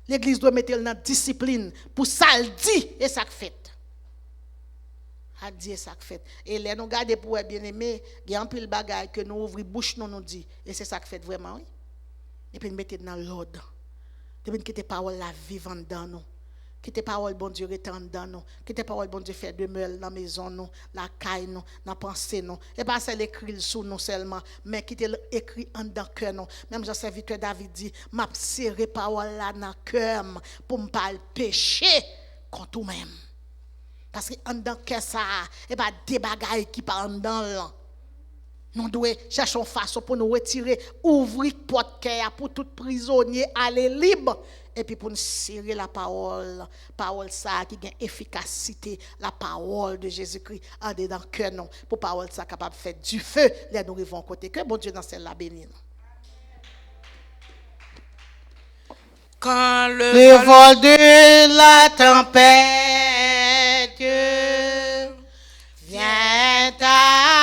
L'église doit mettre dans la discipline. Pour ça le dit et ça fait. A dit et ça fait. Et là nous garder pour bien aimé, il y a un peu de bagaille que nous ouvrons bouche nous dit et c'est ça que fait vraiment oui. Et puis mettre dans l'ordre. Et puis quitter parole la vivante dans nous. Quitter parole bon Dieu retendre dans nous. Quitter parole bon Dieu faire demeure dans la maison nous, la caille nous, dans la pensée nous. Et pas c'est l'écrit sous nous seulement, mais quitter l'écrit en dans cœur nous. Même Jean serviteur David dit, m'a serré parole là dans cœur pour me pas pécher contre toi-même. Parce que en dans cœur ça, et pas des bagailles qui parlent dans là. Nous devons chercher une façon pour nous retirer, ouvrir porte cœur pour tout prisonnier aller libre et puis pour nous serrer la parole ça qui a efficacité, la parole de Jésus-Christ en dedans cœur non, pour parole ça capable de faire du feu là nous arrivons côté que bon Dieu dans celle-là béni. Quand le vol de la tempête vient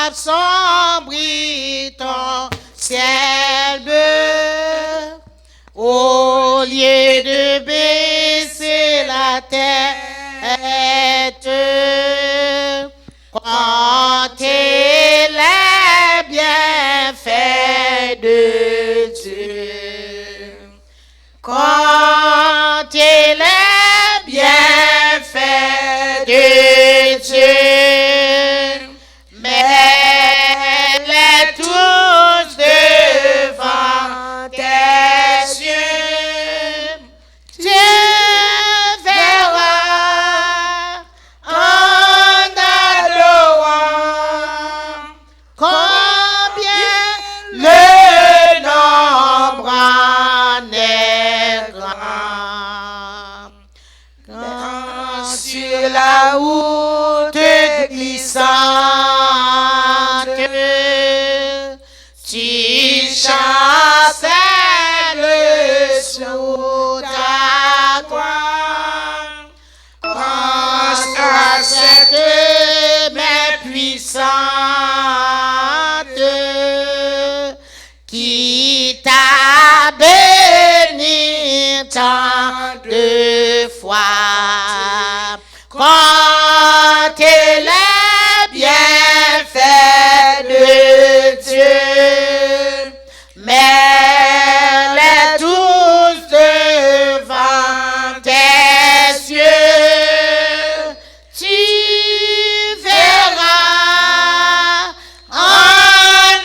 assombrir ton ciel bleu, au lieu de baisser la tête, comptez les bienfaits de Dieu. Comptez les bienfaits de Dieu, mets-les tous devant tes yeux. Dieu verra en adorant combien le nombre en est grand. Quand sur la route glissante, tu chancelles sous ta croix, pense à cette main puissante qui t'a béni tant de fois. Comptez les bienfaits de Dieu, mets-les tous devant tes yeux. Tu verras en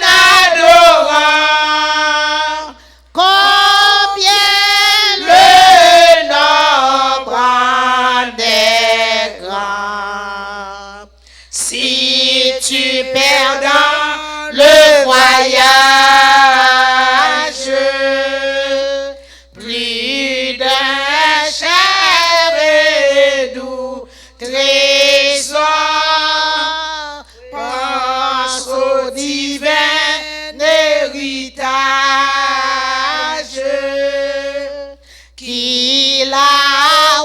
adorant combien le nombre en est grand. Si tu perds dans le voyage plus d'un cher et doux trésor, pense au divin héritage qui la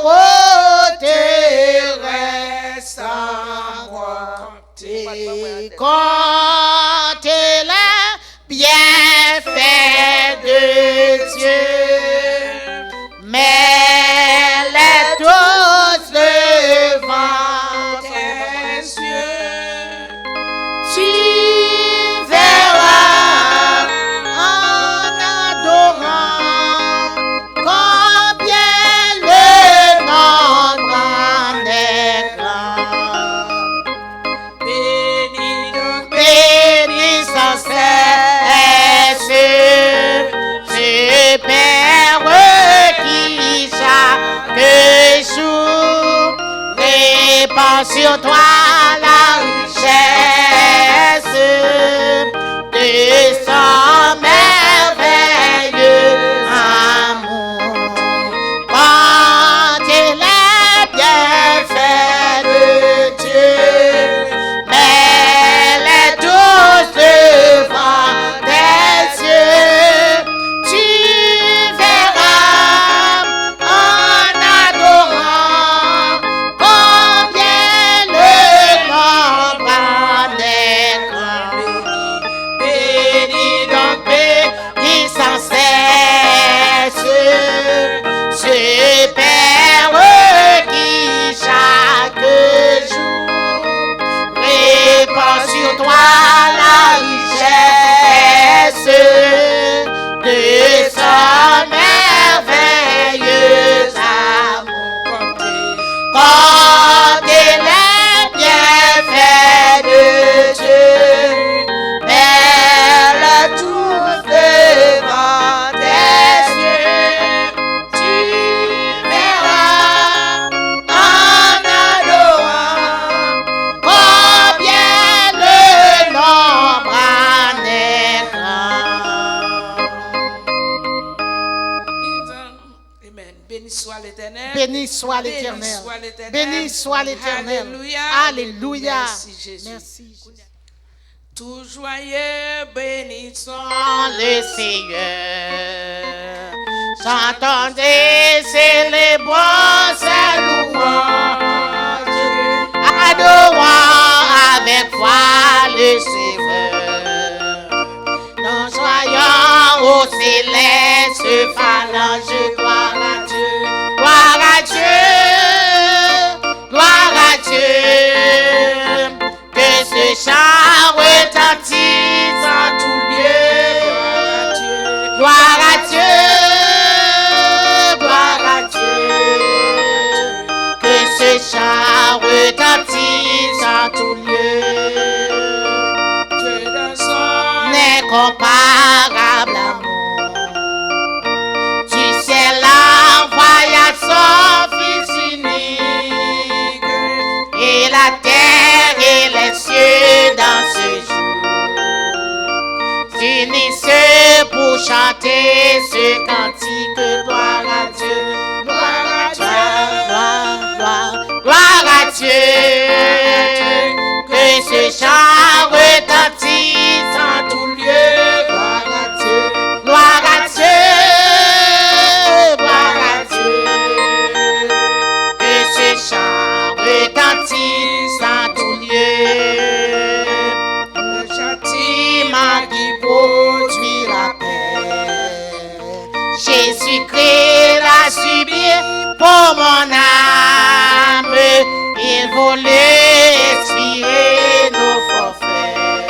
ôterait sans compter. Comptez les bienfaits de Dieu, mets-les tous devant tes yeux. Tu verras en adorant combien le nombre en est grand. Béni sans cesse ce Père qui chaque jour répand sur toi la richesse de son merveilleux amour. Comptez les bienfaits de Dieu, mets-les tous devant tes yeux. Tu verras en adorant combien le nombre en est grand. Béni donc, béni sans cesse ce Père qui chaque jour répand sur toi la richesse de son merveilleux amour. Comptez les bienfaits de Dieu, mets-les tous devant tes yeux. Tu verras en adorant combien le nombre Béni soit l'Éternel. Béni soit l'Éternel. Alléluia. Merci Jésus. Merci, Jésus. Tout joyeux, bénissons Le Seigneur. Chantons-et célébrons sa louange. Adorons avec foi le Sauveur. Nous soyons au céleste phalange. Gloire à Dieu. Gloire à Dieu. Gloire à Dieu. Que ce chant retentisse en tout lieu. Gloire à Dieu. Gloire à Dieu. Que ce chant retentisse en tout lieu. Dieu dans son Incomparable amour. Du ciel envoya son Fils unique. Et la terre et les cieux dans ce jour s'unissent pour chanter ce cantique. Gloire à Dieu, gloire à Dieu, gloire à Dieu. Que ce chant retentisse en tout lieu. Gloire à Dieu, gloire à Dieu, gloire à Dieu. Que ce chant retentisse en tout lieu. Le châtiment qui produit la paix. Jésus-Christ l'a subi pour mon âme. Il voulait expier nos forfaits.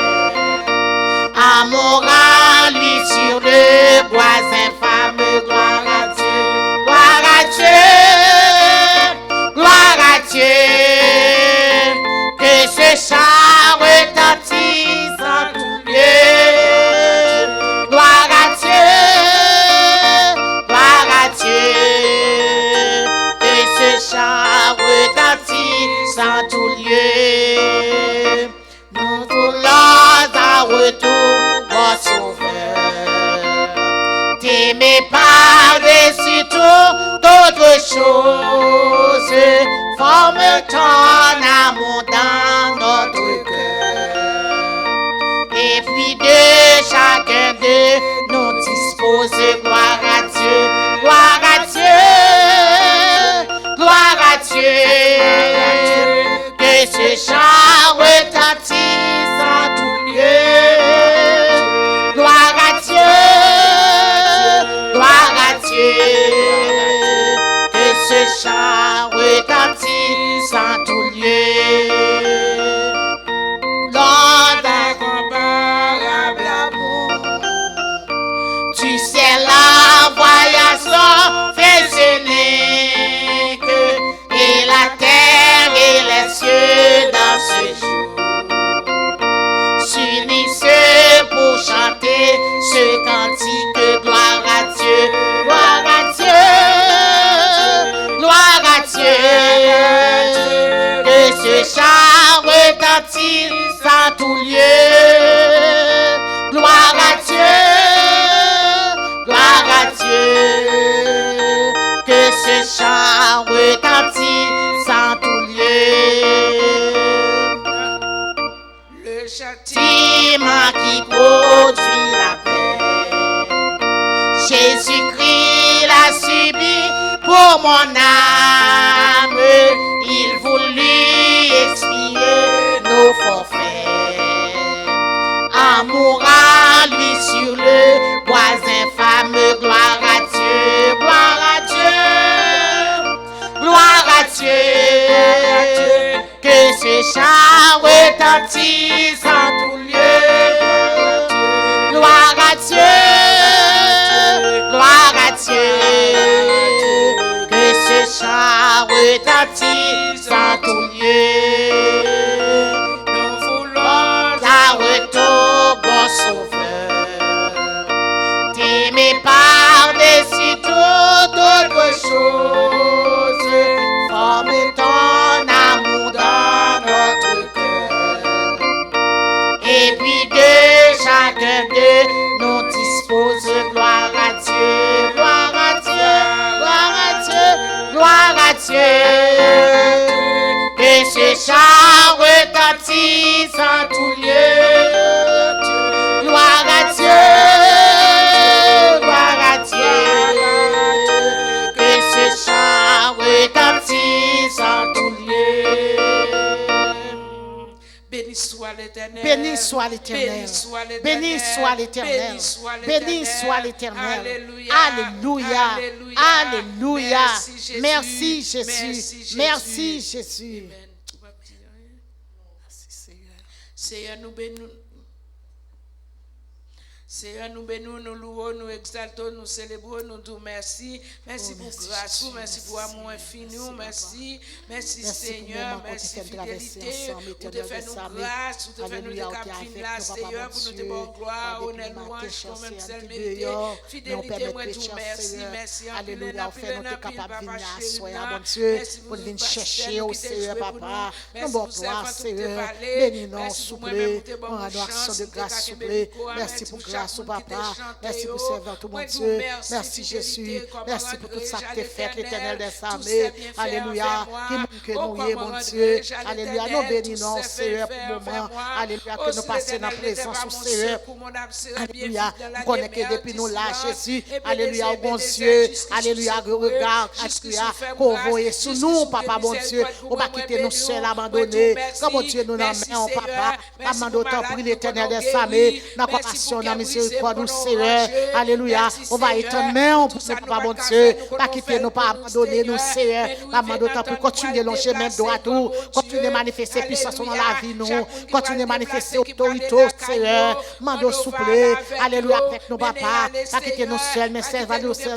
Amour en lui sur le bois infâme. Gloire à Dieu, gloire à Dieu, gloire à Dieu. Que ce chant retentisse en tout lieu. Gloire à Dieu, gloire à Dieu. Que ce chant retentisse en tout lieu. Nous voulons en retour, mon Sauveur, t'aimer par-dessus d'autres choses. Forme ton amour dans notre cœur. Et puis de chacun de nous dispose. Gloire à Dieu, gloire à Dieu, gloire à Dieu. Que ce chant retentisse en tout lieu. Gloire à Dieu, gloire à Dieu. Que ce chant retentisse en tout lieu. Lors d'un comparable amour, du ciel envoya son Fils unique. Et la terre et les cieux dans ce jour s'unissent pour chanter ce cantique. Gloire à Dieu, gloire à Dieu, gloire à Dieu. Que ce chant retentisse en tout lieu. Gloire à Dieu, gloire à Dieu. Que ce chant retentisse en tout lieu. le châtiment Châtiment qui produit la paix. Jésus-Christ l'a subi pour mon âme. Il voulut expier nos forfaits. Amour en lui sur le bois infâme. Gloire à Dieu, gloire à Dieu, gloire à Dieu. Que ce chant retentisse en tout lieu. Gloire à Dieu, gloire à Dieu. Que ce chant retentisse en tout lieu. nous voulons Ta retour, bon Sauveur, t'aimer par-dessus toute autre chose. Forme ton amour dans notre cœur. cieux, que ce chant retentisse en tout lieu. Gloire à Dieu, gloire à Dieu, que ce chant retentisse en tout lieu. Béni soit l'Éternel. Béni soit l'Éternel. Béni soit l'Éternel. Béni soit l'Éternel. Alléluia. Alléluia. Merci Jésus. Merci Jésus. Seigneur, nous bénissons. Seigneur, nous bénissons, nous louons, nous exaltons, nous célébrons, nous disons merci. Merci pour grâce, merci pour amour infini, merci. Merci Seigneur, merci fidélité. Pour te faire nous grâce, pour te faire nous décapiner là, Seigneur, pour nous te bonne gloire, honneur, louange, comme même celle méritée. Fidélité, moi, tout merci, merci. Alléluia, fais nous capables de venir asseoir, bon Dieu, pour venir chercher au Seigneur, papa. Nous bon gloire, Seigneur. Bénis-nous, souple, on a action de grâce, souple. Merci pour grâce. Au papa, merci pour servir tout mon Dieu, merci Jésus, merci pour tout ça que tu as fait, l'Éternel des armées, alléluia, que nous y est, mon Dieu, alléluia, nous bénissons, Seigneur, pour le moment, alléluia, que nous passions dans la présence du Seigneur, alléluia, nous connaissons que depuis nous là, Jésus, alléluia, au bon Dieu, alléluia, regarde, alléluia, qu'on voit sous nous, papa, bon Dieu, on va quitter nous seuls, abandonnés, comme mon Dieu, nous n'en mettons, papa, amende autant pris l'Éternel des armées, dans la compassion, dans miséricorde, nous, Seigneur, alléluia, on va étendre main pour nous, papa, bon Dieu, pas quitter nous, pas abandonner nous, Seigneur, amende autant pour continuer le chemin droit, tout, continuer à manifester puissance dans la vie, nous, continuer à manifester autorité, Seigneur, mando souple, alléluia, avec nos papa, pas quitter nous seuls, mais servant nous, c'est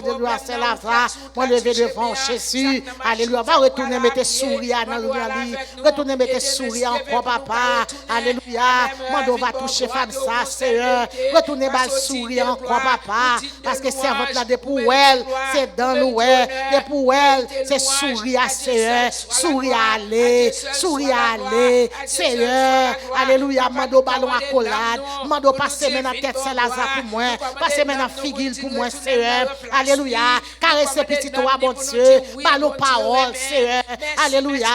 la voix, moi lever devant Jésus, alléluia, va retourner mettre sourire dans le lit, retourner mettre sourire encore, papa, alléluia, mando va toucher femme ça, Seigneur, retourner bal sourire encore, papa, parce que servante là, de pour elle, c'est dans nous, de pour elle, c'est sourire, Seigneur, sourire aller, Seigneur, alléluia, mando ballon à collade, mando passer maintenant tête Saint-Lazare pour moi, passer maintenant figuille pour moi, Seigneur, alléluia, caresser petit toi, bon Dieu, ballon parole, Seigneur, alléluia,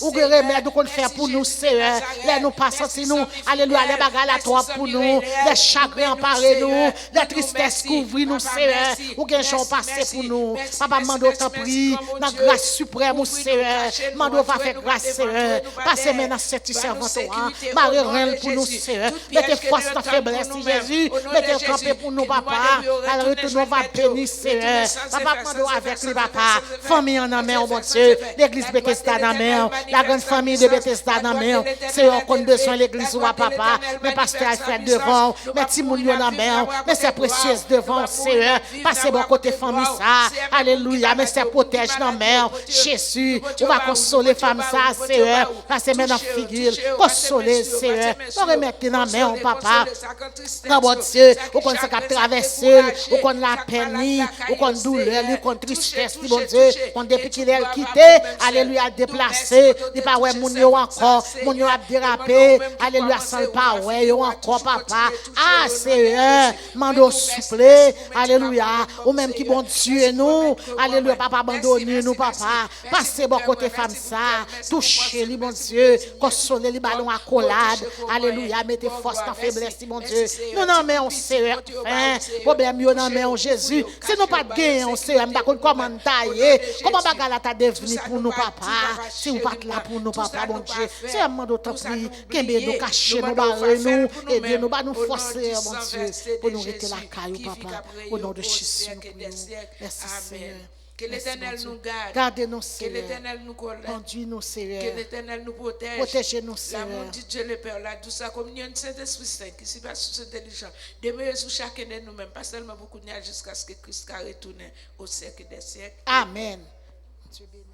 ou que remède qu'on fait pour nous, Seigneur, les nous passons si nous, alléluia, les bagages à toi pour nous, les chagrins emparés nous, les tristesses couvrir nous, Seigneur, ou que j'en passe pour nous, papa, mando t'en prie, dans grâce suprême, Seigneur, mando va faire grâce, Seigneur, passez maintenant cette servante, Marie Reine pour nous, Seigneur, mettez force dans faiblesse, Jésus, mettez campé pour nous, papa, alors retournons, va bénir, Seigneur, papa, mando avec lui, papa, famille en main, oh mon Dieu, l'église Bethesda en main, la grande famille de Bethesda en main, Seigneur, qu'on a besoin l'église, papa, mais pasteur Alfred devant, mais Timoun en main, mais c'est précieuse devant, Seigneur, passez bon côté famille, ça, alléluia, mais c'est protège dans main, Jésus, on va consoler femme, ça, Seigneur, passez maintenant figure, consoler, Seigneur, on remettre dans main, papa, dans mon Dieu, ou qu'on s'est traversé, ou qu'on la peine, ou qu'on douleur, ou qu'on tristesse, mon Dieu, qu'on depuis qu'il est quitté, alléluia, déplacé, il pas ouais, mon yo encore, mon yo a dérapé, alléluia, sans le pas ouais, yo encore, papa, ah, Seigneur, mando souple, alléluia, ou même qui bon Dieu nous, alléluia, papa, abandonne nous, papa, passez bon côté femme ça, touchez-les, mon Dieu, consolez les ballons à collade, alléluia, mettez force dans faiblesse, mon Dieu, nous n'en mettons, Seigneur, problème, nous n'en mettons, Jésus, si nous pas de gain, Seigneur, comment tailler, comment bagala ta devenu pour nous, papa, si vous pas là pour nous, papa, mon Dieu, c'est un moment d'autant plus, qu'aimer nous cacher, nous barrer nous, et Dieu nous nous forcer, mon Dieu, pour nous rester la caille, papa, au nom de Jésus, merci, Seigneur. Que l'Éternel nous garde. Gardez-nous, Que Seigneur. l'Éternel nous collecte. Conduis-nous, Seigneur. Que l'Éternel nous protège. Protégez-nous, Seigneur. L'amour de Dieu le Père, la douce communion de Saint-Esprit Saint, qui s'y passe sous intelligent, demeure sur chacun de nous-mêmes, pas seulement beaucoup de jusqu'à ce que Christ retourne au siècle des siècles. Amen. Dieu bénisse.